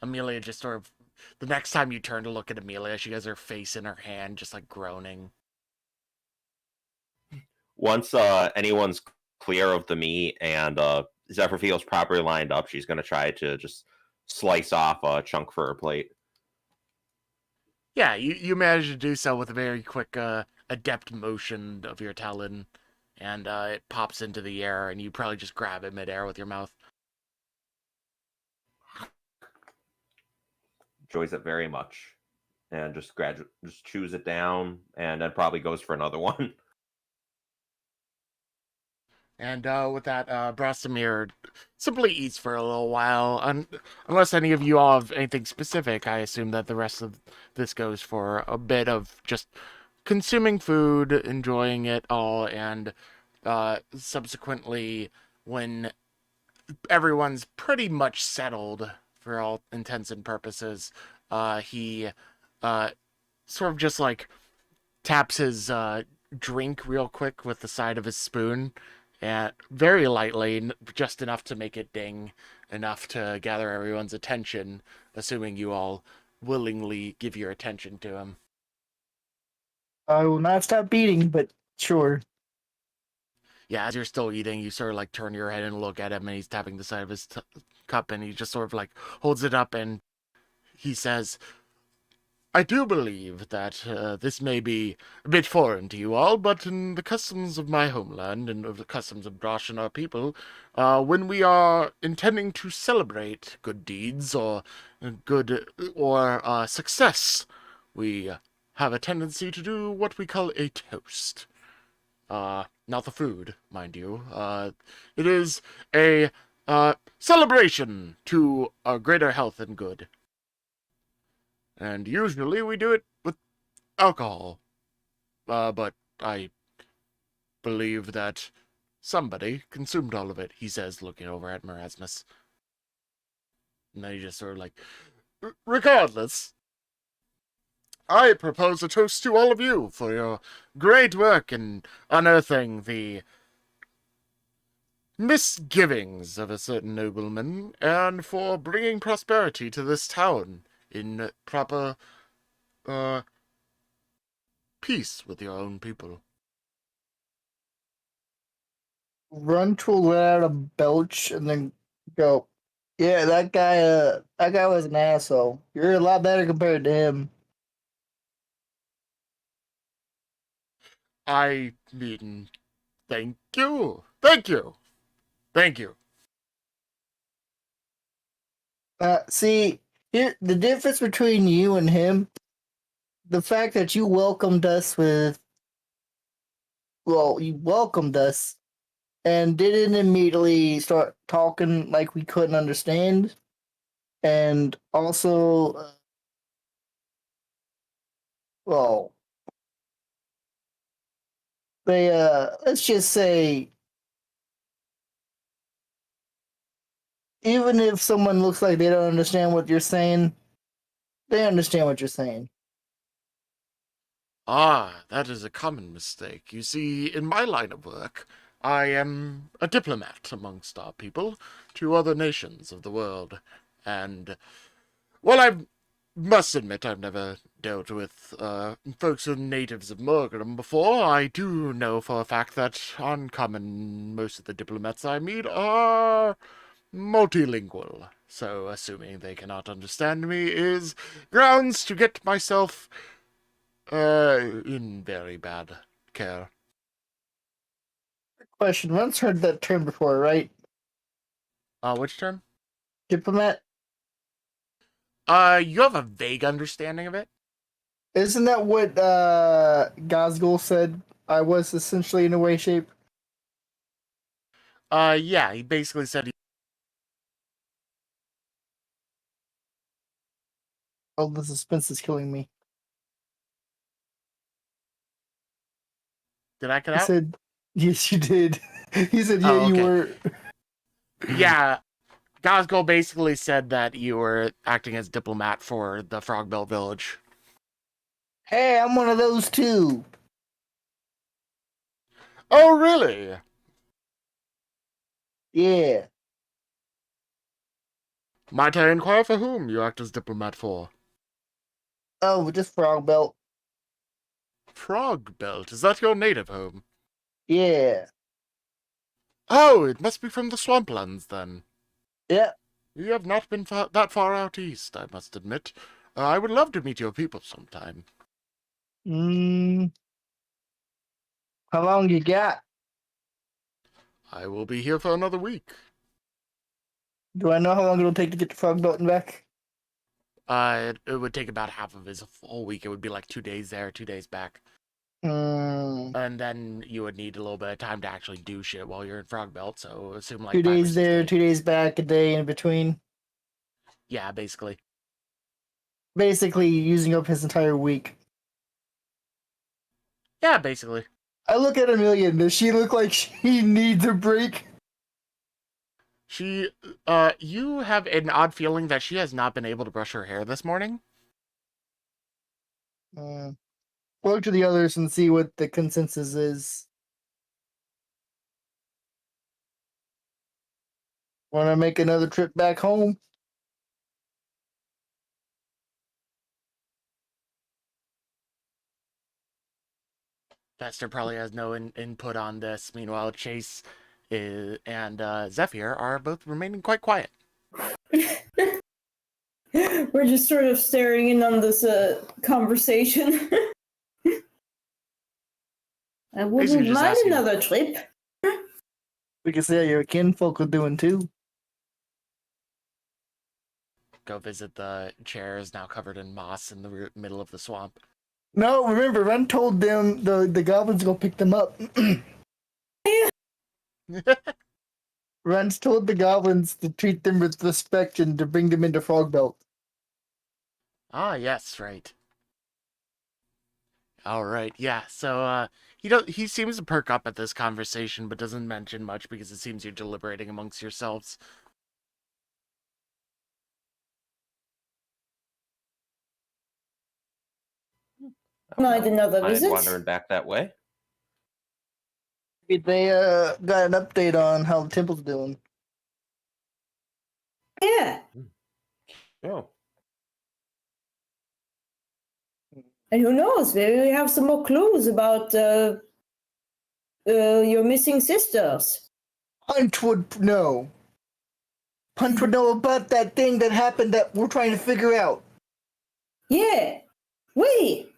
Amelia just sort of, the next time you turn to look at Amelia, she has her face in her hand, just like groaning. Once anyone's clear of the meat and Zephyr feels properly lined up, she's going to try to just slice off a chunk for her plate. Yeah, you manage to do so with a very quick, adept motion of your talon, and it pops into the air, and you probably just grab it midair with your mouth. Enjoys it very much, and just chews it down, and then probably goes for another one. And with that, Brostamir simply eats for a little while. Unless any of you all have anything specific, I assume that the rest of this goes for a bit of just consuming food, enjoying it all, and subsequently, when everyone's pretty much settled for all intents and purposes, he sort of just like taps his drink real quick with the side of his spoon. And very lightly, just enough to make it ding, enough to gather everyone's attention, assuming you all willingly give your attention to him. I will not stop beating, but sure. Yeah, as you're still eating, you sort of like turn your head and look at him, and he's tapping the side of his cup, and he just sort of like holds it up, and he says, I do believe that this may be a bit foreign to you all, but in the customs of my homeland and of the customs of Brosh and our people, when we are intending to celebrate good deeds or success, we have a tendency to do what we call a toast. Not the food, mind you. It is a celebration to our greater health and good. And usually we do it with alcohol. But I believe that somebody consumed all of it, he says, looking over at Marasmus. And then he just sort of like, regardless, I propose a toast to all of you for your great work in unearthing the misgivings of a certain nobleman, and for bringing prosperity to this town in proper, peace with your own people. Runt will let out a belch and then go, "Yeah, that guy was an asshole. You're a lot better compared to him." I mean, thank you. Thank you. Thank you. See, here the difference between you and him, the fact that you welcomed us you welcomed us and didn't immediately start talking like we couldn't understand, and also, well, they let's just say, even if someone looks like they don't understand what you're saying, they understand what you're saying. Ah, that is a common mistake. You see, in my line of work, I am a diplomat amongst our people to other nations of the world. And, well, I must admit I've never dealt with folks who are natives of Morgram before. I do know for a fact that uncommon most of the diplomats I meet are multilingual. So assuming they cannot understand me is grounds to get myself in very bad care. Question: Once heard that term before, right? Which term? Diplomat. You have a vague understanding of it? Isn't that what Gazgul said I was essentially in a way shape? Yeah, he basically said Oh, the suspense is killing me. Did I cut He out? said, "Yes, you did." He said, "Yeah, Oh, you okay. were." Yeah, Gosgold basically said that you were acting as diplomat for the Frogbelt Village. Hey, I'm one of those too. Oh, really? Yeah. Might I inquire for whom you act as diplomat for? Oh, just frog belt. Frogbelt, is that your native home? Yeah. Oh, it must be from the swamplands, then. Yeah. You have not been that far out east, I must admit. I would love to meet your people sometime. Mm, how long you got? I will be here for another week. Do I know how long it'll take to get the frog belt and back? It would take about half of his whole week. It would be like 2 days there, 2 days back. Mm, And then you would need a little bit of time to actually do shit while you're in Frogbelt, so assume like 2 5 or days 6 there, days. 2 days back, a day in between. Yeah, basically. Basically, using up his entire week. Yeah, basically. I look at Amelia. Does she look like she needs a break? You have an odd feeling that she has not been able to brush her hair this morning. Look to the others and see what the consensus is. Want to make another trip back home? Fester probably has no input on this. Meanwhile, Chaise and Zephyr are both remaining quite quiet. We're just sort of staring in on this conversation. I Basically wouldn't just mind asking- another trip. We can see how your kinfolk are doing too. Go visit the chairs now covered in moss in the middle of the swamp. No, remember, Ren told them the goblins go pick them up. Ren's told the goblins to treat them with respect and to bring them into Frogbelt. Ah, yes, right. All right, yeah. So he seems to perk up at this conversation, but doesn't mention much because it seems you're deliberating amongst yourselves. Might another Mind visit. wandering back that way? They got an update on how the temple's doing. Yeah. Oh, And who knows, maybe we have some more clues about your missing sisters. Punch would know. Punch would know about that thing that happened that we're trying to figure out. Yeah. Wait.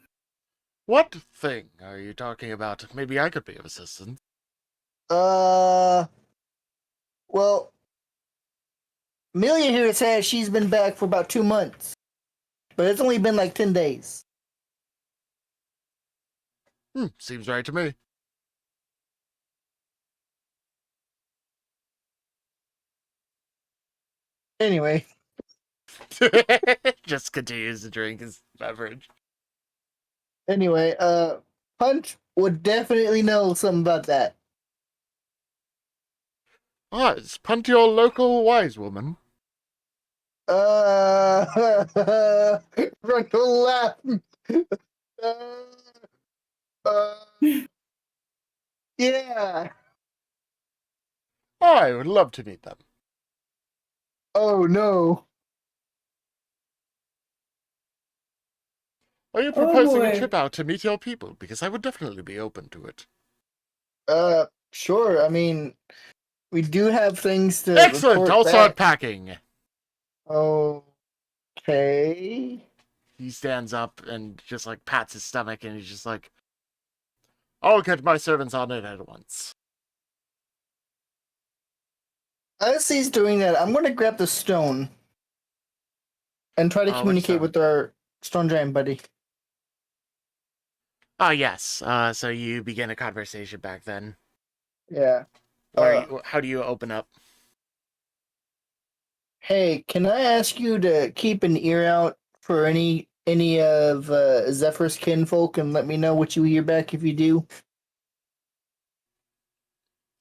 What thing are you talking about? Maybe I could be of assistance. Well, Amelia here says she's been back for about 2 months, but it's only been like 10 days. Seems right to me. Anyway, Just continues to drink his beverage. Punch would definitely know something about that. Ah, is Punt your local wise woman? Run to laugh. Uh, yeah. Oh, I would love to meet them. Oh no. Are you Oh, proposing a boy. trip out to meet your people? Because I would definitely be open to it. Sure. I mean, we do have things to Excellent! report I'll start back. packing. Okay. He stands up and just like pats his stomach and he's just like, I'll get my servants on it at once. As he's doing that, I'm going to grab the stone and try to Which communicate stone? with our stone giant buddy. Ah, yes. So you begin a conversation back then. Yeah. How do you open up? Hey, can I ask you to keep an ear out for any of Zephyr's kinfolk and let me know what you hear back if you do?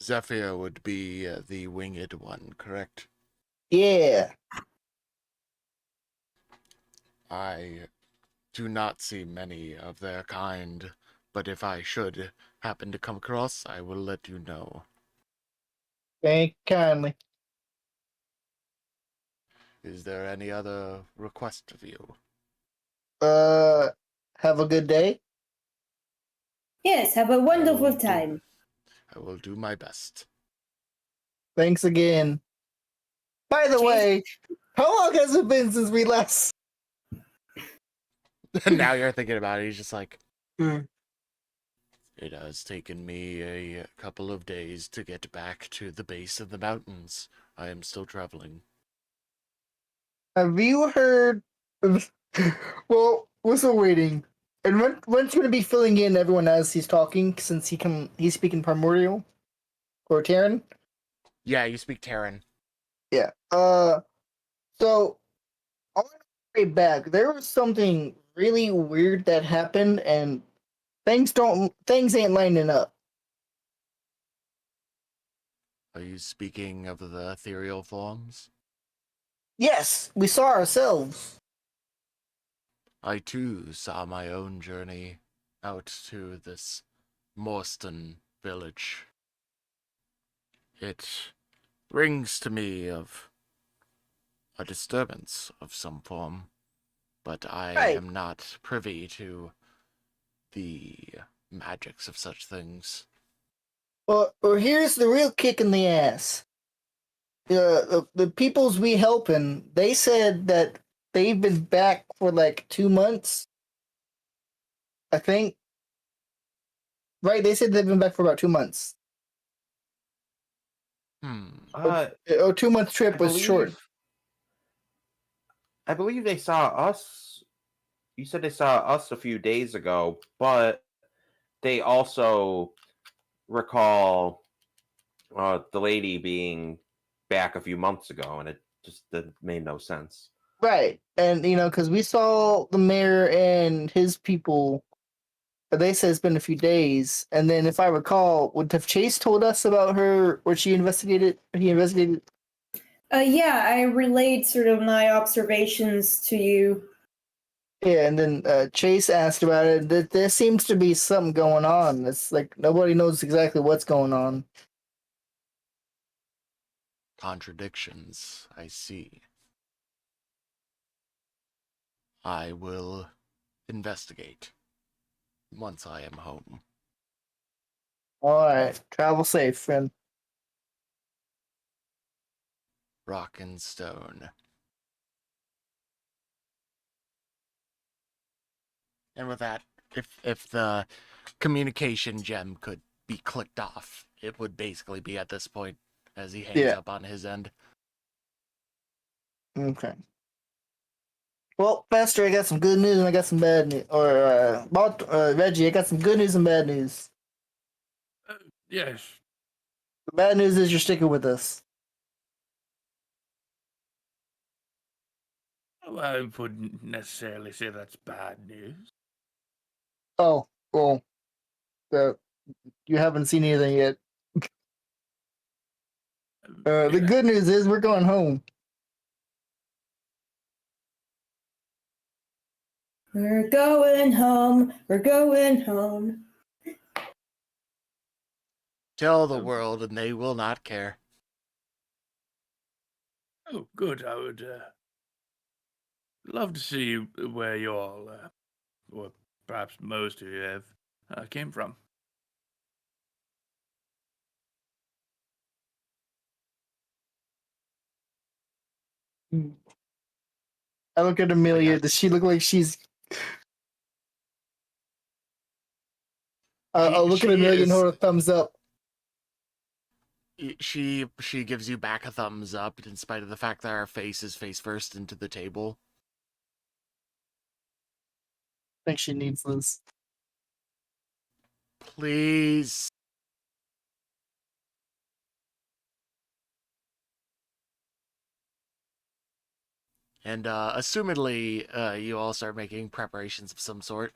Zephyr would be the winged one, correct? Yeah. I do not see many of their kind, but if I should happen to come across, I will let you know. Thank you kindly. Is there any other request of you? Have a good day. Yes, have a wonderful do. time. I will do my best. Thanks again. By the Jeez. way, how long has it been since we last? Now you're thinking about it, he's just like, Hmm. It has taken me a couple of days to get back to the base of the mountains. I am still traveling. Have you heard? Well, we're still waiting. And when's going to be filling in everyone as he's talking, since he's speaking primordial or Terran? Yeah, you speak Terran. Yeah. So on the way back, there was something really weird that happened, and things ain't lining up. Are you speaking of the ethereal forms? Yes, we saw ourselves. I too saw my own journey out to this Moreston village. It rings to me of a disturbance of some form, but I Right. am not privy to the magics of such things. Well, here's the real kick in the ass. The peoples we helping, they said that they've been back for like 2 months. I think. Right, they said they've been back for about 2 months. Uh, 2 month trip was short. I believe they saw us. You said they saw us a few days ago, but they also recall the lady being back a few months ago, and it just made no sense. Right, and because we saw the mayor and his people. But they said it's been a few days, and then if I recall, would have Chaise told us about her, or she investigated? He investigated. Yeah, I relayed sort of my observations to you. Yeah, and then Chaise asked about it. That there seems to be something going on. It's like nobody knows exactly what's going on. Contradictions, I see. I will investigate once I am home. All right, travel safe, friend. rock and stone. And with that, if the communication gem could be clicked off, it would basically be at this point as he hangs up on his end. Okay. Well, Pastor, I got some good news and I got some bad news. Or, Reggie, I got some good news and bad news. Yes. The bad news is you're sticking with us. Well, I wouldn't necessarily say that's bad news. Oh, well, you haven't seen anything yet. The Yeah. good news is we're going home. We're going home. We're going home. Tell the world and they will not care. Oh, good. I would love to see where you all, or perhaps most of you have, came from. I look at Amelia. Does she look like she's... I'll look at Amelia and hold a thumbs up. She gives you back a thumbs up in spite of the fact that our face is face first into the table. I think she needs this. Please. And assumedly, you all start making preparations of some sort.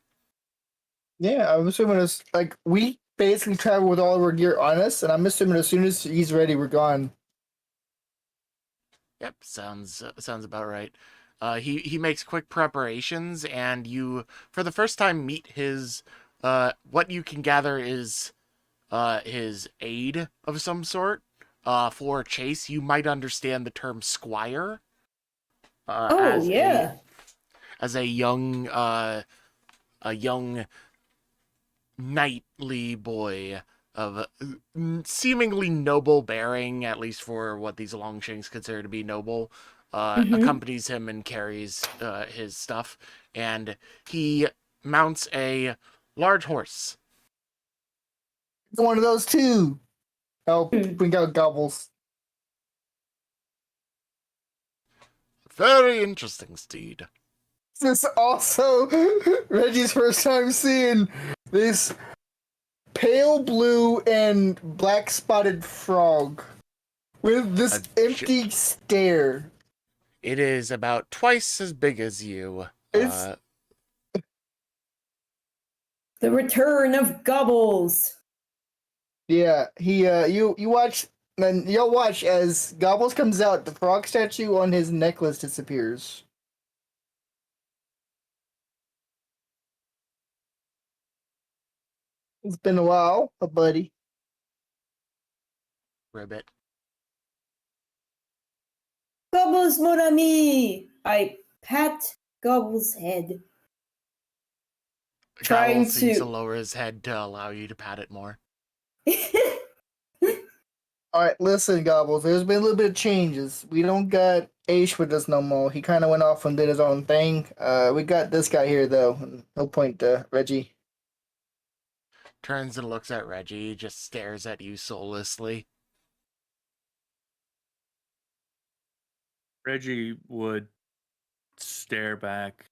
Yeah, I'm assuming it's like we basically travel with all of our gear on us, and I'm assuming as soon as he's ready, we're gone. Yep, sounds about right. He makes quick preparations, and you, for the first time, meet his. What you can gather is his aide of some sort. For Chaise, you might understand the term squire. Oh, yeah. As a young knightly boy of seemingly noble bearing, at least for what these Longshanks consider to be noble, accompanies him and carries his stuff, and he mounts a large horse. It's one of those too. I'll bring out gobbles. Very interesting steed. This is also Reggie's first time seeing this pale blue and black spotted frog with this empty stare. It is about twice as big as you. It's The return of Gobbles. yeah. He you watch and you'll watch as Gobbles comes out. The frog statue on his necklace disappears. It's been a while, buddy. Ribbit. Gobbles, mon ami. I pat Gobbles' head. Trying Gobble seems to- to lower his head to allow you to pat it more. All right, listen, Gobbles. There's been a little bit of changes. We don't got Aish with us no more. He kind of went off and did his own thing. We got this guy here though. No point, Reggie. Turns and looks at Reggie, just stares at you soullessly. Reggie would stare back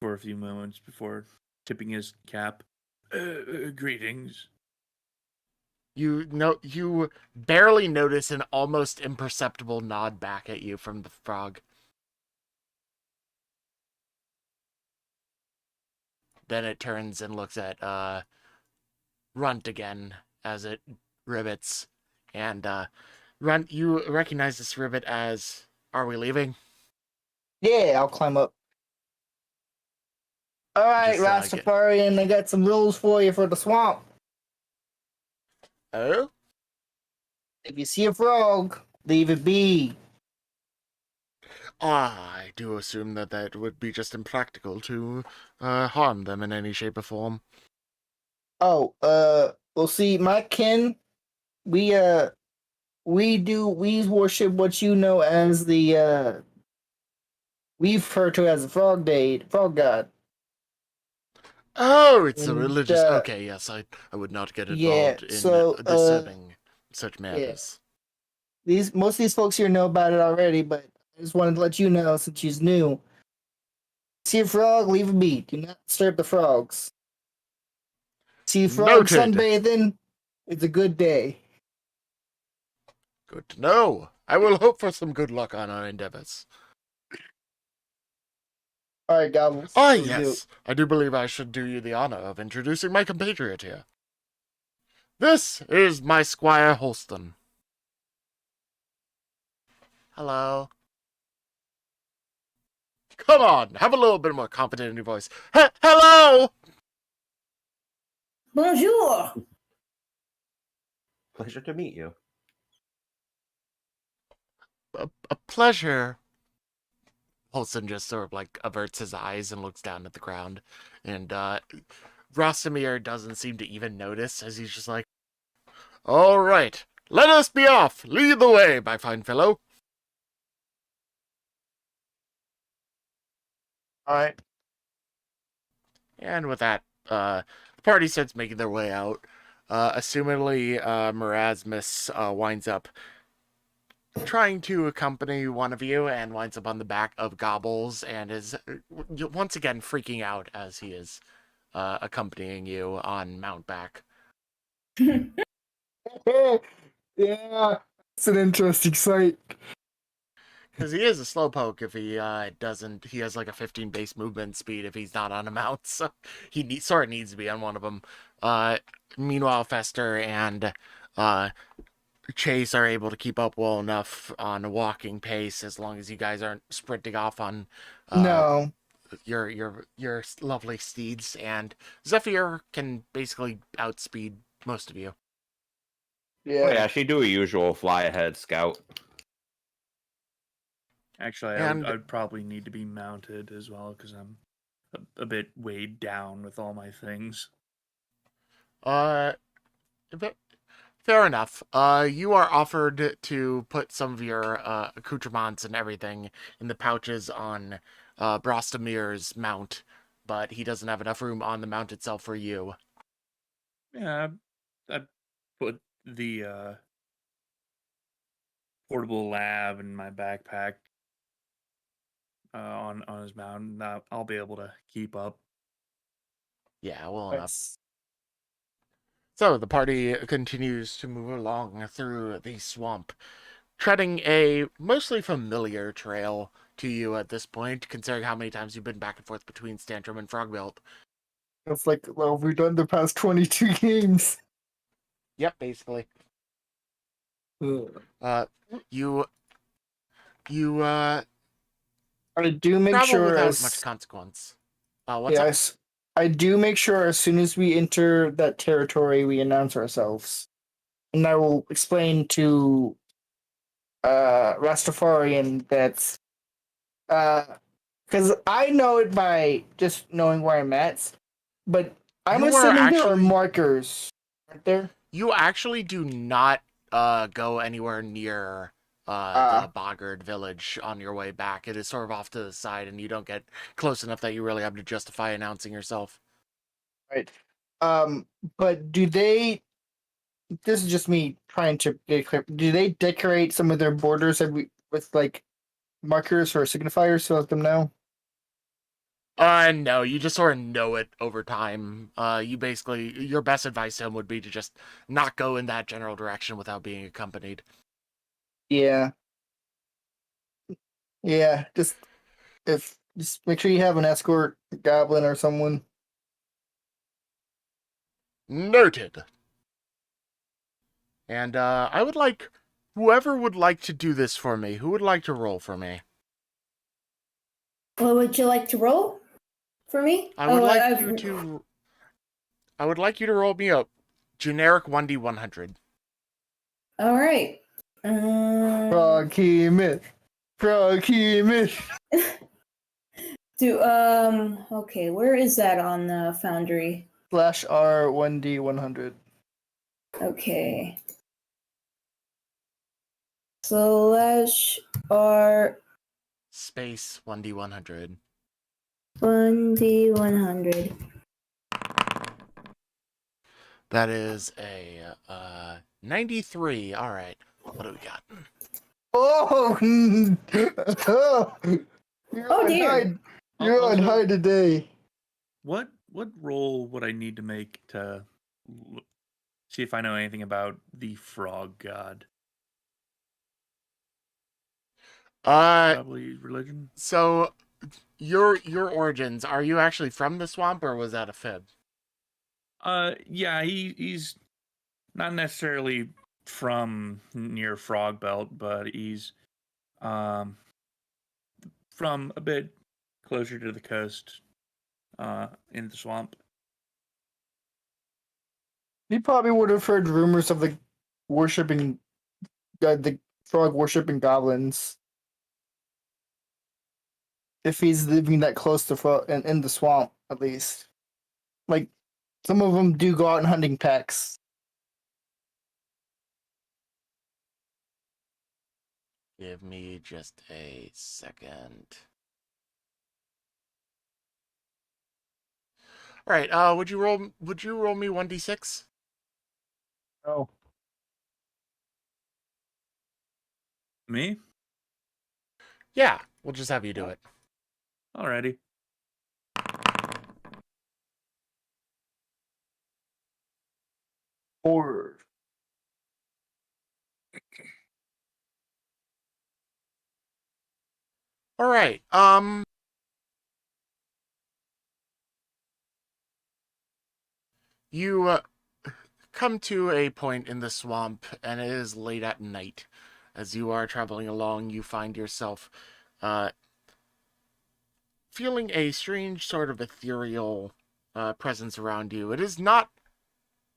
for a few moments before tipping his cap. Greetings. You barely notice an almost imperceptible nod back at you from the frog. Then it turns and looks at Runt again as it ribbits. And Runt, you recognize this ribbit as, "Are we leaving?" Yeah, I'll climb up. All right, Just, Rastafarian, I got some rules for you for the swamp. Oh? If you see a frog, leave it be. I do assume that would be just impractical to harm them in any shape or form. Oh, well, see, my kin, we we worship what you know as the we refer to as the frog god. Oh, it's a And religious. Okay, yes, I would not get yeah, involved in so discerning such yeah. matters. Most of these folks here know about it already, but I just wanted to let you know since she's new. See a frog, leave a beat. Do not disturb the frogs. See a frog Noted. sunbathing, it's a good day. Good to know. I will hope for some good luck on our endeavors. Alright, Gobbles. Ah, let's do it. yes. I do believe I should do you the honor of introducing my compatriot here. This is my Squire Holston. Hello. Come on, have a little bit more confidence in your voice. Hello! Bonjour. Pleasure to meet you. A pleasure. Holston just sort of like averts his eyes and looks down at the ground. And Rostamir doesn't seem to even notice as he's just like, all right, let us be off. Lead the way, my fine fellow. Alright. And with that, the party starts making their way out. Assumedly, Marasmus winds up trying to accompany one of you and winds up on the back of Gobbles and is once again freaking out as he is accompanying you on Mountback. Yeah, it's an interesting sight. Because he is a slowpoke if he doesn't. He has like a 15 base movement speed if he's not on a mount, so he sort of needs to be on one of them. Meanwhile, Fester and Chaise are able to keep up well enough on a walking pace as long as you guys aren't sprinting off on No. your lovely steeds. And Zephyr can basically outspeed most of you. Yeah. Oh yeah, she do a usual fly ahead scout. Actually, And- I'd probably need to be mounted as well because I'm a bit weighed down with all my things. But fair enough. You are offered to put some of your accoutrements and everything in the pouches on Brostamir's mount, but he doesn't have enough room on the mount itself for you. Yeah, I'd put the portable lab in my backpack on his mount. And I'll be able to keep up. Yeah, well enough. Nice. So the party continues to move along through the swamp, treading a mostly familiar trail to you at this point, considering how many times you've been back and forth between Stantrum and Frogbelt. That's like, well, we've done the past 22 games. Yep, basically. You I do make travel sure without as much consequence. What's up? yes, I do make sure as soon as we enter that territory, we announce ourselves, and I will explain to Rastafarian that's because I know it by just knowing where I'm at, but I'm You are assuming there are actually- markers, aren't there? You actually do not go anywhere near the Boggard village on your way back. It is sort of off to the side, and you don't get close enough that you really have to justify announcing yourself. Right. But do they? This is just me trying to get clear. Do they decorate some of their borders with like markers or signifiers to let them know? No, you just sort of know it over time. You basically, your best advice to him would be to just not go in that general direction without being accompanied. Yeah. Yeah. Just make sure you have an escort goblin or someone. Noted. And I would like whoever would like to do this for me. Who would like to roll for me? What would you like to roll for me? I would like you to roll me a generic 1d100. All right. Froggy myth. Okay, where is that on the Foundry? /R1D100. Okay. /r Space 1d100. 1d100. That is a 93. All right. What do we got? Oh, you're Oh on dear. high. You're on Also- high today. What roll would I need to make to see if I know anything about the frog god? Probably religion. So your origins, are you actually from the swamp or was that a fib? Yeah, he's not necessarily from near Frog Belt, but he's from a bit closer to the coast, in the swamp. He probably would have heard rumors of the worshipping, the frog worshipping goblins. If he's living that close to frog in the swamp, at least. Like, some of them do go out in hunting packs. Give me just a second. All right. Would you roll me 1d6? Oh. Me? Yeah, we'll just have you do it. Alrighty. Or All right. You come to a point in the swamp, and it is late at night. As you are traveling along, you find yourself feeling a strange sort of ethereal presence around you. It is not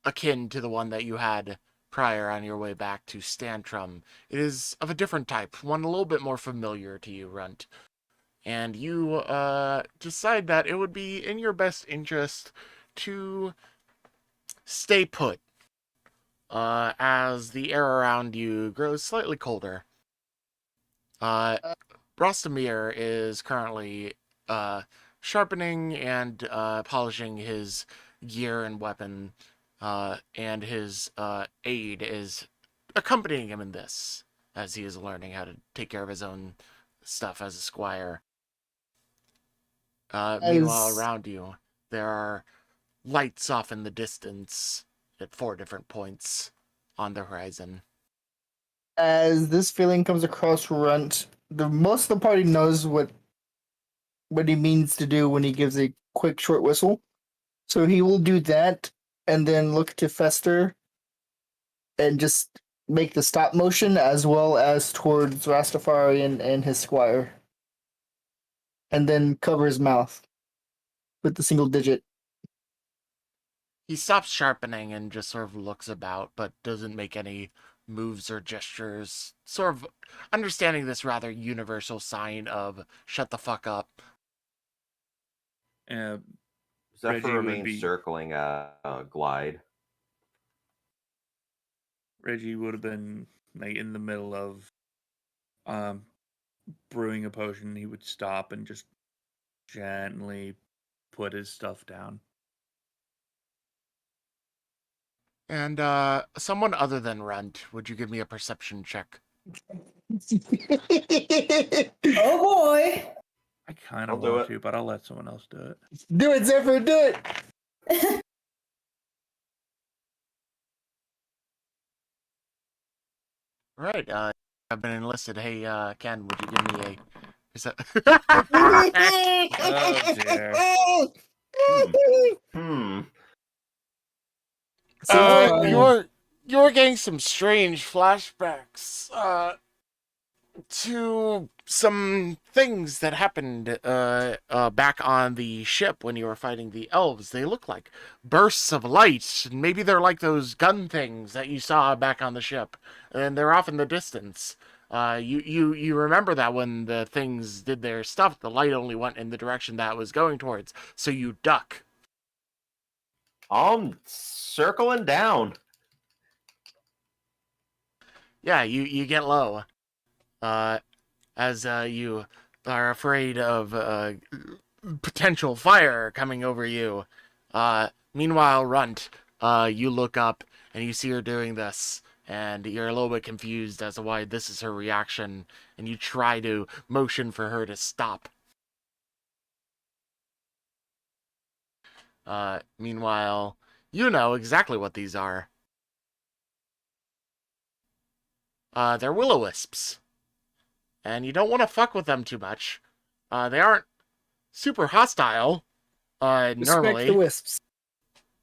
akin to the one that you had prior on your way back to Stantrum. It is of a different type, one a little bit more familiar to you, Runt. And you decide that it would be in your best interest to stay put as the air around you grows slightly colder. Brostamir is currently sharpening and polishing his gear and weapon, and his aide is accompanying him in this, as he is learning how to take care of his own stuff as a squire. Meanwhile, around you, there are lights off in the distance at 4 different points on the horizon. as this feeling comes across Runt, most of the party knows what he means to do when he gives a quick short whistle. So he will do that and then look to Fester and just make the stop motion as well as towards Rastafari and his squire. And then cover his mouth with the single digit. He stops sharpening and just sort of looks about, but doesn't make any moves or gestures, sort of understanding this rather universal sign of shut the fuck up. Reggie Zephyr would remains be- circling glide. Reggie would have been like in the middle of brewing a potion. He would stop and just gently put his stuff down. And someone other than Runt, would you give me a perception check? Oh boy. I kind I'll of do want it. to, but I'll let someone else do it. Do it, Zephyr, do it! Right, I've been enlisted. Hey, Ken, would you give me a... Oh, dear. So you're getting some strange flashbacks to some things that happened back on the ship when you were fighting the elves. They look like bursts of light. Maybe they're like those gun things that you saw back on the ship, and they're off in the distance. You remember that when the things did their stuff, the light only went in the direction that it was going towards, so you duck. I'm circling down. Yeah, you get low. as you are afraid of potential fire coming over you. Meanwhile, Runt, you look up and you see her doing this, and you're a little bit confused as to why this is her reaction, and you try to motion for her to stop. Meanwhile, you know exactly what these are. They're will-o-wisps. And you don't want to fuck with them too much. They aren't super hostile, Respect normally, the wisps.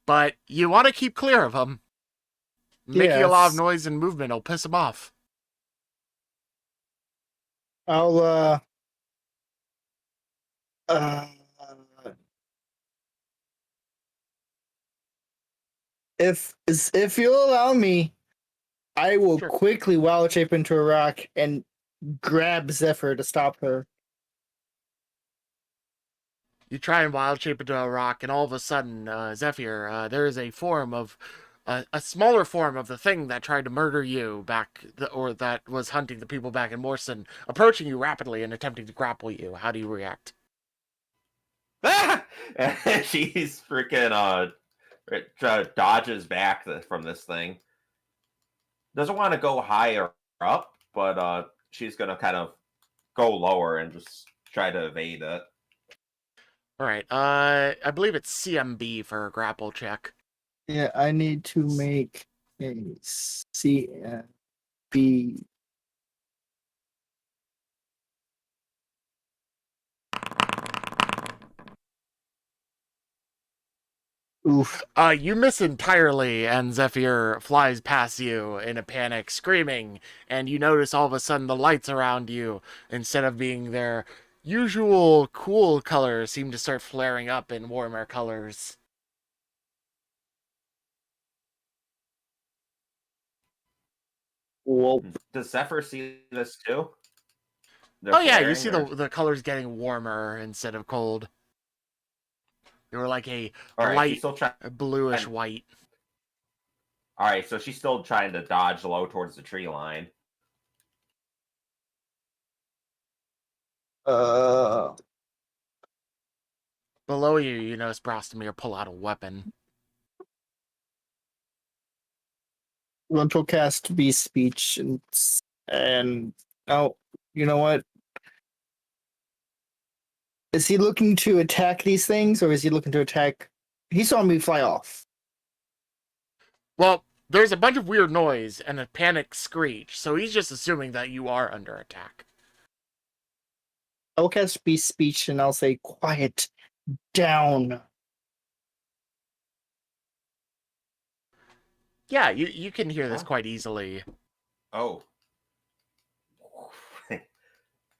but you want to keep clear of them. Making a lot of Yes. noise and movement will piss them off. I'll if you'll allow me, I will Sure. quickly wild shape into a rock and grab Zephyr to stop her. You try and wild shape into a rock, and all of a sudden, Zephyr, there is a form of a smaller form of the thing that tried to murder you or that was hunting the people back in Moreston, approaching you rapidly and attempting to grapple you. How do you react? Ah! And she's freaking dodges back from this thing. Doesn't want to go higher up, but she's gonna kind of go lower and just try to evade it. All right. I believe it's CMB for a grapple check. Yeah, I need to make a CMB. Oof. You miss entirely, and Zephyr flies past you in a panic, screaming, and you notice all of a sudden the lights around you, instead of being their usual cool colors, seem to start flaring up in warmer colors. Whoa. Does Zephyr see this too? Oh yeah, you see the colors getting warmer instead of cold. They were like a Alright, she's light still bluish white. Alright, so she's still trying to dodge low towards the tree line. Below you, you notice Brostomir pull out a weapon. Runt will cast Beast Speech and oh, you know what? Is he looking to attack these things, or is he looking to attack? He saw me fly off. Well, there's a bunch of weird noise and a panic screech, so he's just assuming that you are under attack. I'll cast Beast Speech and I'll say, "Quiet down." Yeah, you can hear this Huh? quite easily. Oh.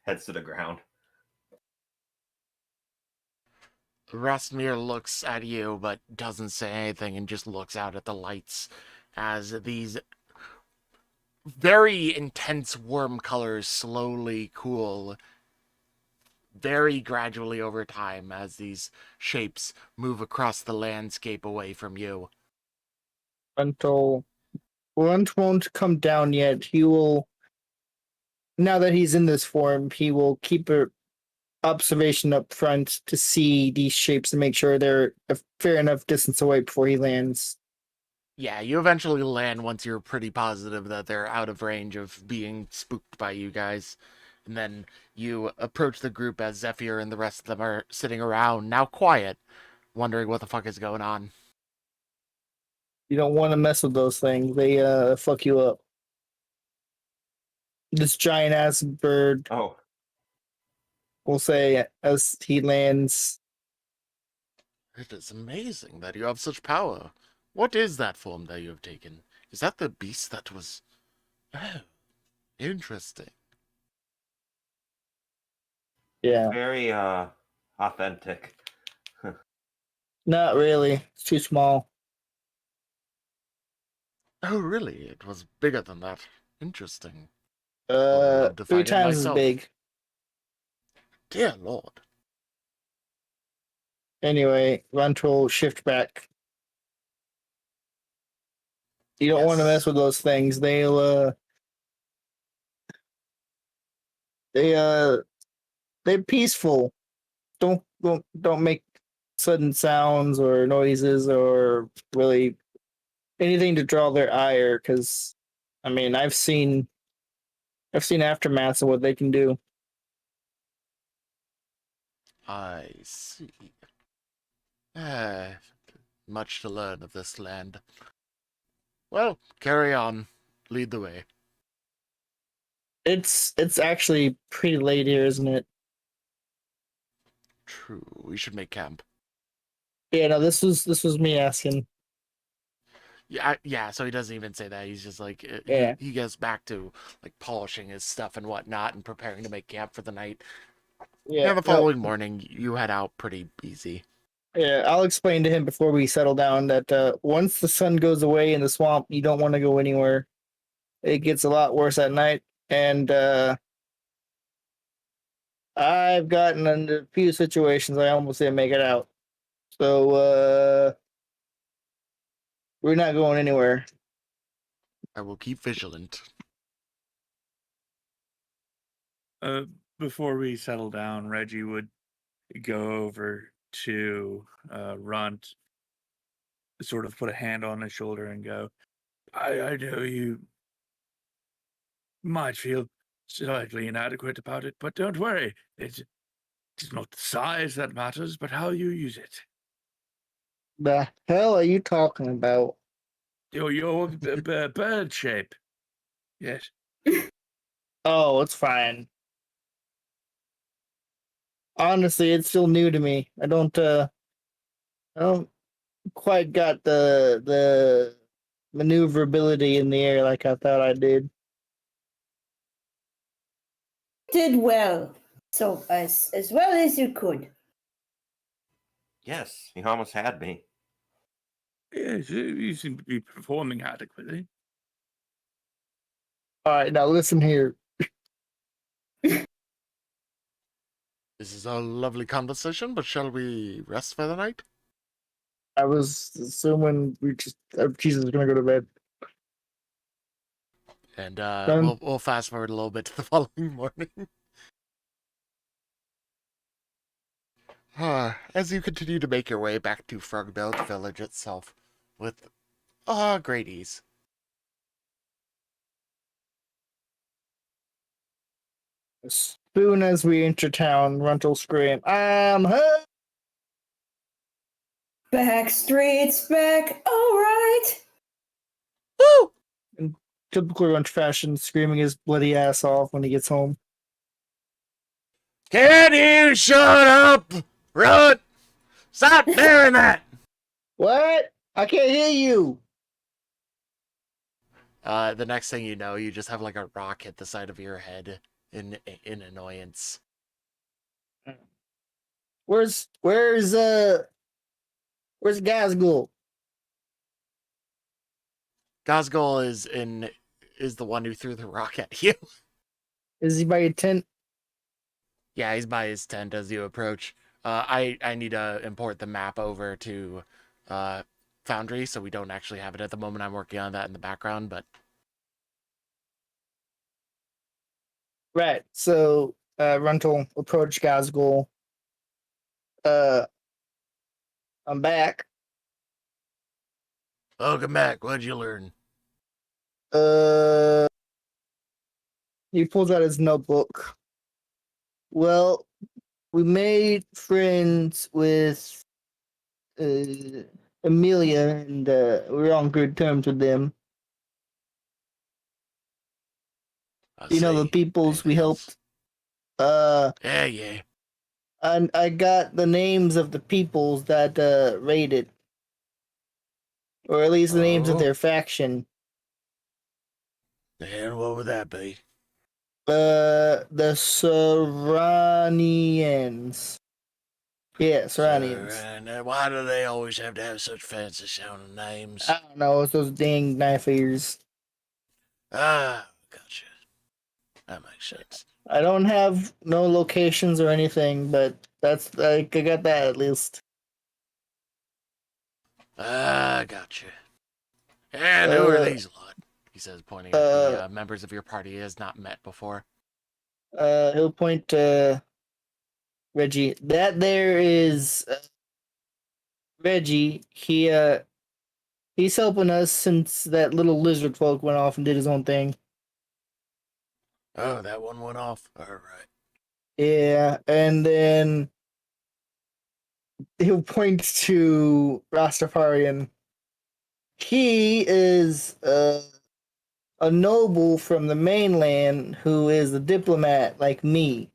Heads to the ground. Rostmir looks at you, but doesn't say anything and just looks out at the lights as these very intense worm colors slowly cool very gradually over time as these shapes move across the landscape away from you. Runt won't come down yet. He will, now that he's in this form, he will keep an observation up front to see these shapes and make sure they're a fair enough distance away before he lands. Yeah, you eventually land once you're pretty positive that they're out of range of being spooked by you guys. And then you approach the group as Zephyr and the rest of them are sitting around, now quiet, wondering what the fuck is going on. You don't want to mess with those things. They fuck you up. This giant ass bird Oh. will say as he lands, It is amazing that you have such power. What is that form that you have taken? Is that the beast that was... Oh, interesting. yeah. Very authentic. Not really. It's too small. Oh, really? It was bigger than that. Interesting. 3 times as big. Dear Lord. Anyway, Runt will shift back. You don't want to Yes. mess with those things. They'll They're peaceful. Don't make sudden sounds or noises or really anything to draw their ire. Because I mean, I've seen aftermaths of what they can do. I see. Ah, much to learn of this land. Well, carry on. Lead the way. It's actually pretty late here, isn't it? True. We should make camp. Yeah, no, this was me asking. Yeah. So he doesn't even say that. He's just like Yeah. he goes back to like polishing his stuff and whatnot and preparing to make camp for the night. Yeah, And the no, following morning, you head out pretty easy. yeah. I'll explain to him before we settle down that once the sun goes away in the swamp, you don't want to go anywhere. It gets a lot worse at night, and I've gotten into a few situations I almost didn't make it out. So we're not going anywhere. I will keep vigilant. Before we settle down, Reggie would go over to Runt, sort of put a hand on his shoulder and go, I know you might feel slightly inadequate about it, but don't worry. It's not the size that matters, but how you use it. The hell are you talking about? Your bird shape. Yes. Oh, it's fine. Honestly, it's still new to me. I don't quite got the maneuverability in the air like I thought I did. Did well. So as well as you could. Yes, you almost had me. Yes, you seem to be performing adequately. All right, now listen here. This is a lovely conversation, but shall we rest for the night? I was assuming Jesus is gonna go to bed. And Done. we'll fast forward a little bit to the following morning. As you continue to make your way back to Frogbilge Village itself, with great ease. As soon as we enter town, Runt will scream, "I'm home!" Back streets back. All right. Woo! In typical Runt fashion, screaming his bloody ass off when he gets home. Can you shut up, Runt? Stop doing that! What? I can't hear you. The next thing you know, you just have like a rock hit the side of your head in annoyance. Where's Gazgul? Gazgul is the one who threw the rock at you. Is he by your tent? Yeah, he's by his tent as you approach. I need to import the map over to Foundry, so we don't actually have it at the moment. I'm working on that in the background, but Right. So Runt will approach Gazgul. I'm back. welcome back. What'd you learn? He pulls out his notebook. Well, we made friends with Amelia, and we're on good terms with them. I You know, the see. peoples we Anything else? helped. Yeah. And I got the names of the peoples that raided, or at least the names of Oh. their faction. And what would that be? The Saranians. Yeah, Saranians. And why do they always have to have such fancy sounding names? I don't know. It's those dang knife ears. Gotcha. That makes sense. I don't have no locations or anything, but that's I got that at least. Gotcha. And who are these lot? He says, pointing at the members of your party he has not met before. He'll point to Reggie. That there is Reggie. He's helping us since that little lizard folk went off and did his own thing. Oh, that one went off. All right. Yeah, and then he'll point to Rastafarian. He is a noble from the mainland who is a diplomat like me.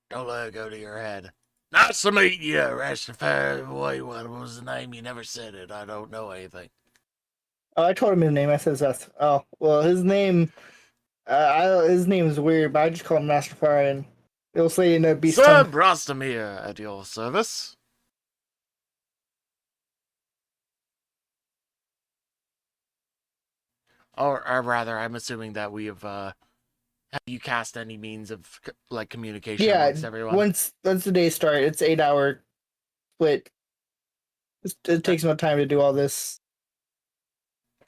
Don't let it go to your head. Nice to meet you, Rastafari. Wait, what was the name? You never said it. I don't know anything. Oh, I told him his name. I said Rastafarian. Oh, well, his name. His name is weird, but I just call him Rastafarian. It'll say in a beast Sir tongue. Brostamir at your service. Or rather, I'm assuming that we have you cast any means of like communication Yeah, amongst everyone? once the day starts, it's 8 hour split. It takes no time to do all this.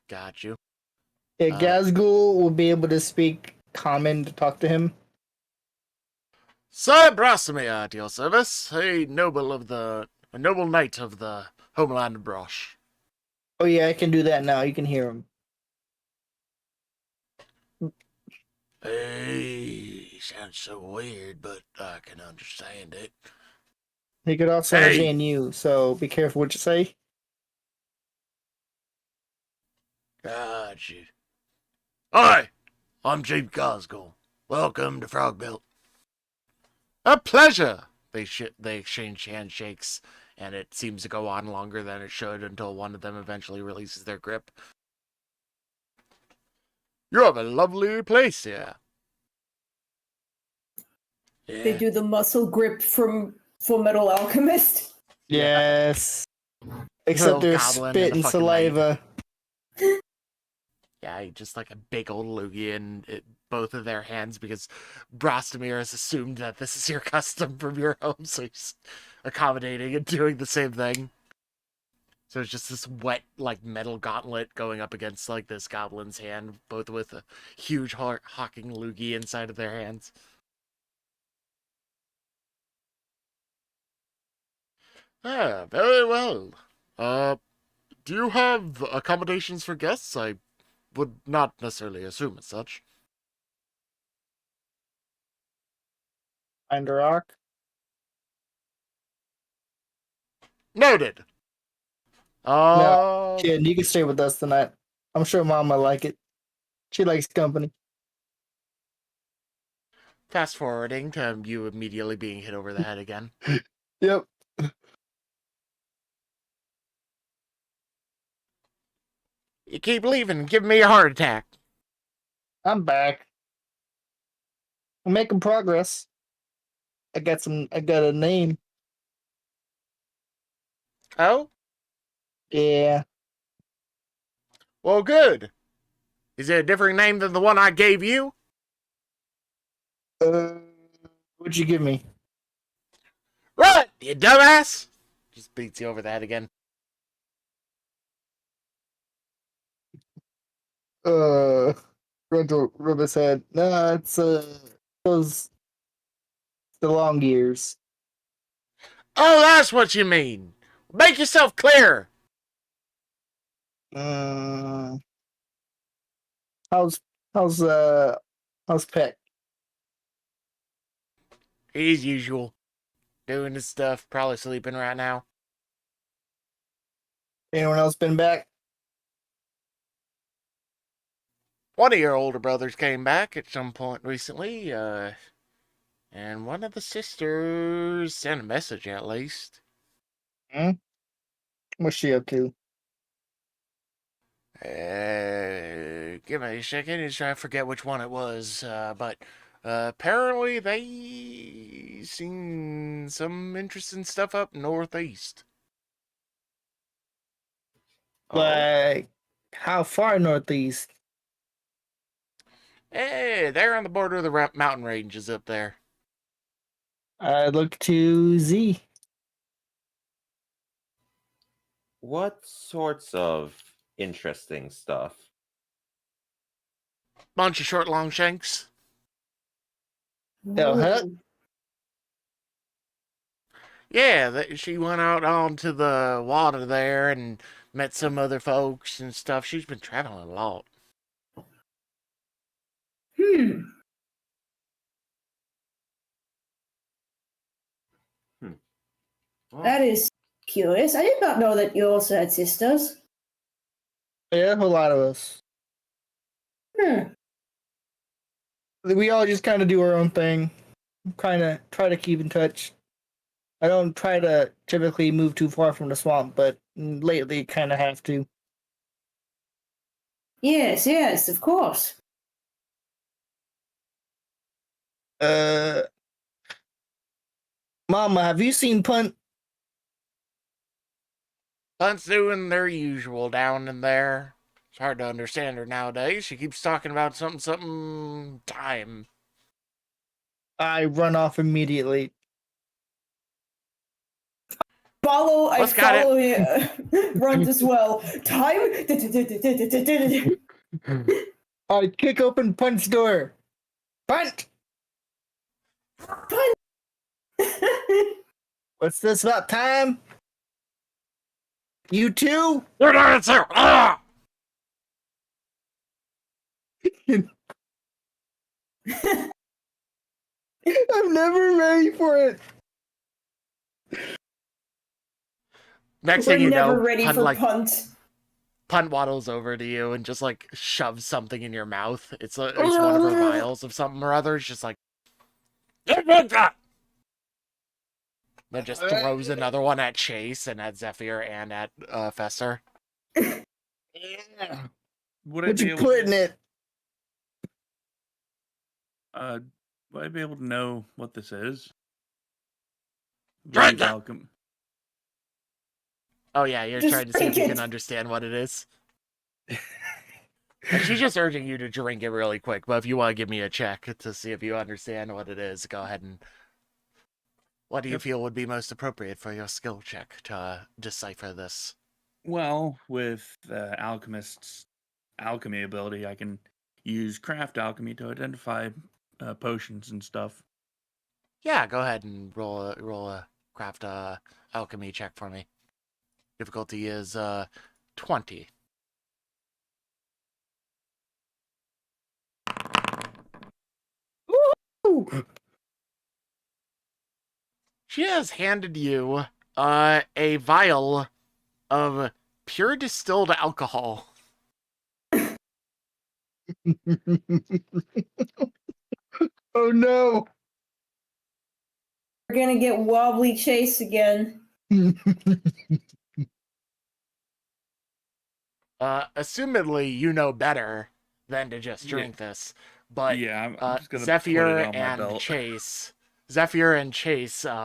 Got you. Yeah, Gazgul will be able to speak common to talk to him. Sir Brostamir at your service. A noble knight of the homeland of Brosh. Oh yeah, I can do that now. You can hear him. Hey, sounds so weird, but I can understand it. He could also Hey! understand you, so be careful what you say. Got you. Hi, I'm Chief Gosgul. Welcome to Frogbelt. A pleasure. They exchange handshakes, and it seems to go on longer than it should until one of them eventually releases their grip. You have a lovely place here. They Yeah. do the muscle grip from Full Metal Alchemist. Yes. Except Little there's goblin spit and a and fucking knight. saliva. Yeah, just like a big old loogie in both of their hands because Brostamir has assumed that this is your custom from your home, so he's accommodating and doing the same thing. So it's just this wet, like, metal gauntlet going up against, like, this goblin's hand, both with a huge hawking loogie inside of their hands. Ah, very well. Do you have accommodations for guests? I would not necessarily assume as such. Find a rock. Noted. Kid, you can stay with us tonight. I'm sure Mama like it. She likes company. Fast forwarding to you immediately being hit over the head again. Yep. You keep leaving and giving me a heart attack. I'm back. I'm making progress. I got a name. Oh? Yeah. Well, good. Is it a different name than the one I gave you? What'd you give me? What, you dumbass? Just beats you over the head again. Rub his head. Nah, it's those the long years. Oh, that's what you mean. Make yourself clear. Uh, how's how's Peck? As usual. Doing his stuff, probably sleeping right now. Anyone else been back? One of your older brothers came back at some point recently, and one of the sisters sent a message at least. What's she up to? Give me a second, I forget which one it was, but apparently they seen some interesting stuff up northeast. Like how far northeast? Hey, they're on the border of the mountain ranges up there. I look to Z. What sorts of interesting stuff? Bunch of short long shanks. The heck? Yeah, she went out onto the water there and met some other folks and stuff. She's been traveling a lot. Hmm. Well, That is curious. I did not know that you also had sisters. Yeah, a whole lot of us. Hmm. We all just kind of do our own thing. Kind of try to keep in touch. I don't try to typically move too far from the swamp, but lately kind of have to. Yes, of course. Mama, have you seen Punt? Hunt's doing their usual down in there. It's hard to understand her nowadays. She keeps talking about something time. I run off immediately. I What's got it? follow him. Runt as well. Time. I kick open Punt's door. Punt! What's this about time? You too? You're not answer! Ah! I'm never ready for it. Next We're thing you never know, ready for punt. Punt waddles over to you and just like shoves something in your mouth. It's one of her vials of something or other. It's just like, then just throws another one at Chaise and at Zephyr and at Fester. Yeah. Would I What be you able put in it? would I be able to know what this is? Drink Believe it! alchem- Oh yeah, you're Just trying to see if drink you it. can understand what it is. And she's just urging you to drink it really quick, but if you want to give me a check to see if you understand what it is, go ahead and... What do you Yep. feel would be most appropriate for your skill check to decipher this? Well, with alchemist's alchemy ability, I can use craft alchemy to identify potions and stuff. Yeah, go ahead and roll a craft alchemy check for me. Difficulty is 20. Ooh. She has handed you a vial of pure distilled alcohol. Oh no. We're gonna get wobbly Chaise again. Assumedly, you know better than to just drink this. But Yeah, I'm just gonna put Zephyr it on my and belt. Chaise,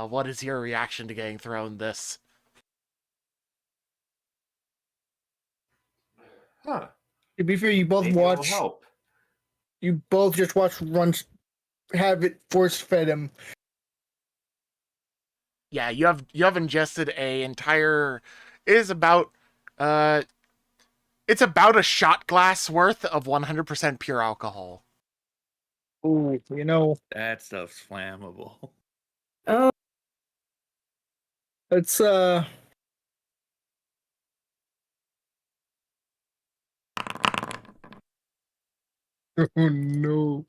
what is your reaction to getting thrown this? huh. To be fair, you both Maybe it'll watch. help. You both just watch Runch have it force fed him. Yeah, you have ingested a entire. It is about it's about a shot glass worth of 100% pure alcohol. Ooh, you know, That stuff's flammable. Oh, it's Oh no.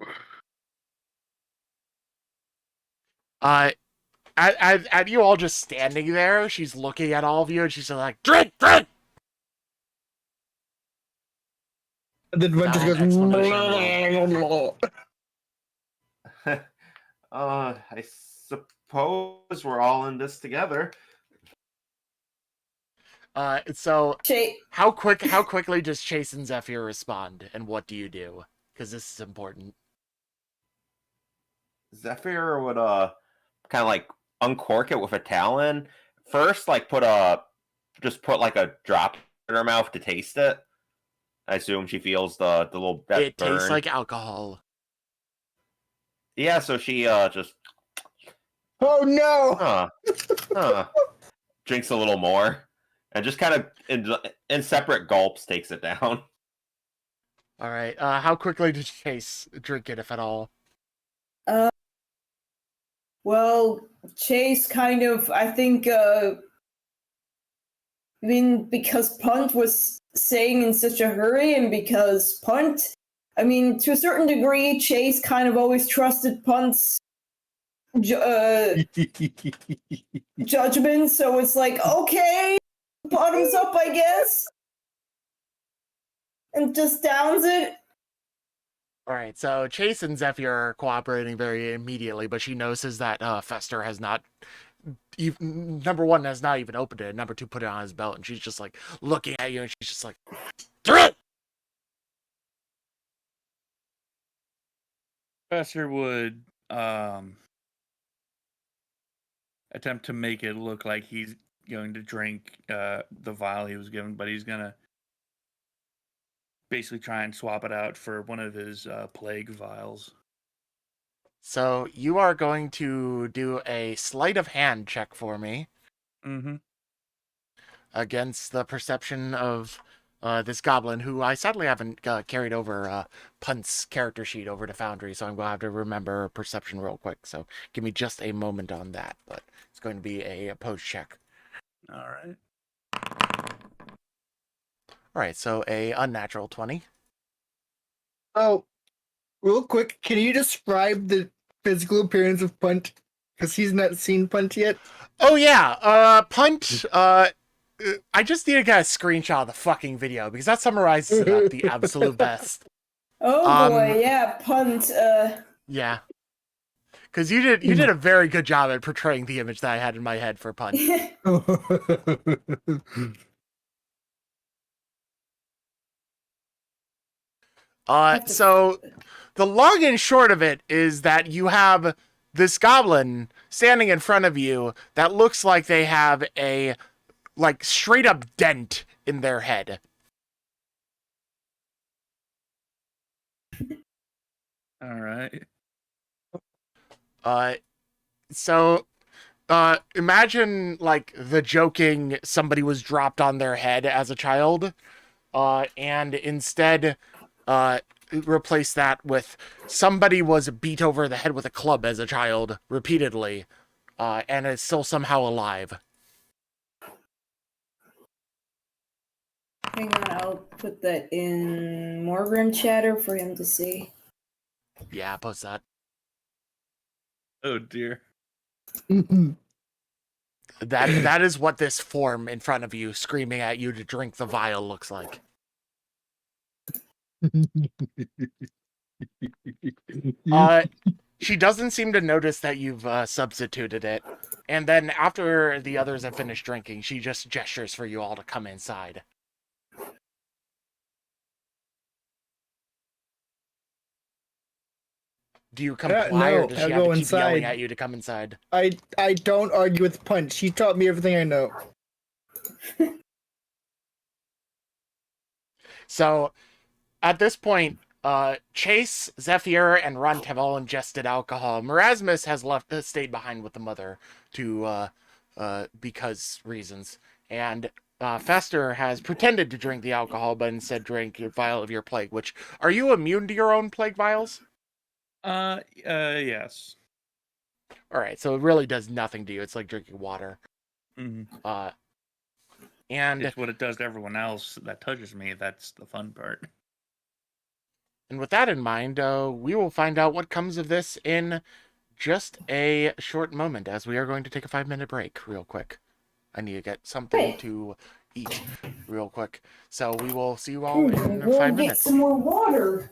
At you all just standing there, she's looking at all of you and she's like, drink, drink! And then Runch just Valid exclamation goes. I suppose we're all in this together. So Chaise. how quickly does Chaise and Zephyr respond, and what do you do? Because this is important. Zephyr would kind of like uncork it with a talon. First, like put like a drop in her mouth to taste it. I assume she feels the little that It tastes burn. like alcohol. Yeah, so she just Oh no! drinks a little more and just kind of in separate gulps takes it down. All right. How quickly does Chaise drink it, if at all? Well, Chaise kind of, I think, because Punt was saying in such a hurry, and because Punt, to a certain degree, Chaise kind of always trusted Punt's judgment, so it's like, okay, bottoms up, I guess, and just downs it. All right, so Chase and Zephyr are cooperating very immediately, but she notices that Fester has not, number one, has not even opened it, and number two, put it on his belt, and she's just like looking at you, and she's just like, Professor would attempt to make it look like he's going to drink the vial he was given, but he's gonna basically try and swap it out for one of his plague vials. So you are going to do a sleight of hand check for me Mm-hmm. against the perception of this goblin, who I sadly haven't carried over Punt's character sheet over to Foundry, so I'm going to have to remember perception real quick. So give me just a moment on that, but it's going to be a opposed check. All right. All right, so a unnatural 20. Oh, real quick, can you describe the physical appearance of Punt? Because he's not seen Punt yet. Oh yeah, Punt. I just need to get a screenshot of the fucking video because that summarizes it up the absolute best. Oh boy, yeah, Punt. Yeah, because you did a very good job at portraying the image that I had in my head for Punt. So the long and short of it is that you have this goblin standing in front of you that looks like they have a straight up dent in their head. All right. So imagine like the joking somebody was dropped on their head as a child, and instead replace that with somebody was beat over the head with a club as a child repeatedly, and is still somehow alive. Hang on, I'll put that in Morgram chatter for him to see. Yeah, post that. Oh dear. That is what this form in front of you screaming at you to drink the vial looks like. She doesn't seem to notice that you've substituted it. And then after the others have finished drinking, she just gestures for you all to come inside. Do you comply, or does she have to keep yelling at you to come inside? I don't argue with Punch. She taught me everything I know. So, at this point, Chaise, Zephyr, and Runt have all ingested alcohol. Morasmus has stayed behind with the mother to because reasons, and Fester has pretended to drink the alcohol, but instead drank a vial of your plague. Which, are you immune to your own plague vials? Yes. All right, so it really does nothing to you. It's like drinking water. Mm-hmm. And it's what it does to everyone else that touches me. That's the fun part. And with that in mind, we will find out what comes of this in just a short moment, as we are going to take a 5-minute break real quick. I need to get something to eat real quick. So we will see you all in 5 minutes. Get some more water.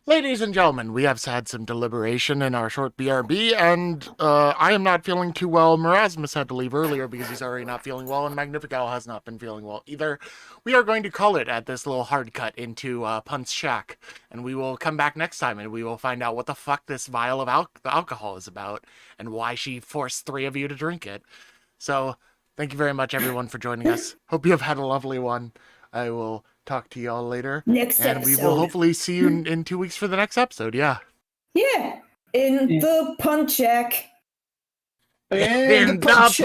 Ladies and gentlemen, we have had some deliberation in our short BRB, and I am not feeling too well. Merasmus had to leave earlier because he's already not feeling well, and Magnifical has not been feeling well either. We are going to call it at this little hard cut into Punt's Shack, and we will come back next time, and we will find out what the fuck this vial of alcohol is about, and why she forced 3 of you to drink it. So, thank you very much, everyone, for joining us. Hope you have had a lovely one. I will talk to y'all later. Next and episode. we will hopefully see you in 2 weeks for the next episode. Yeah. Yeah. In the punch shack. And the punch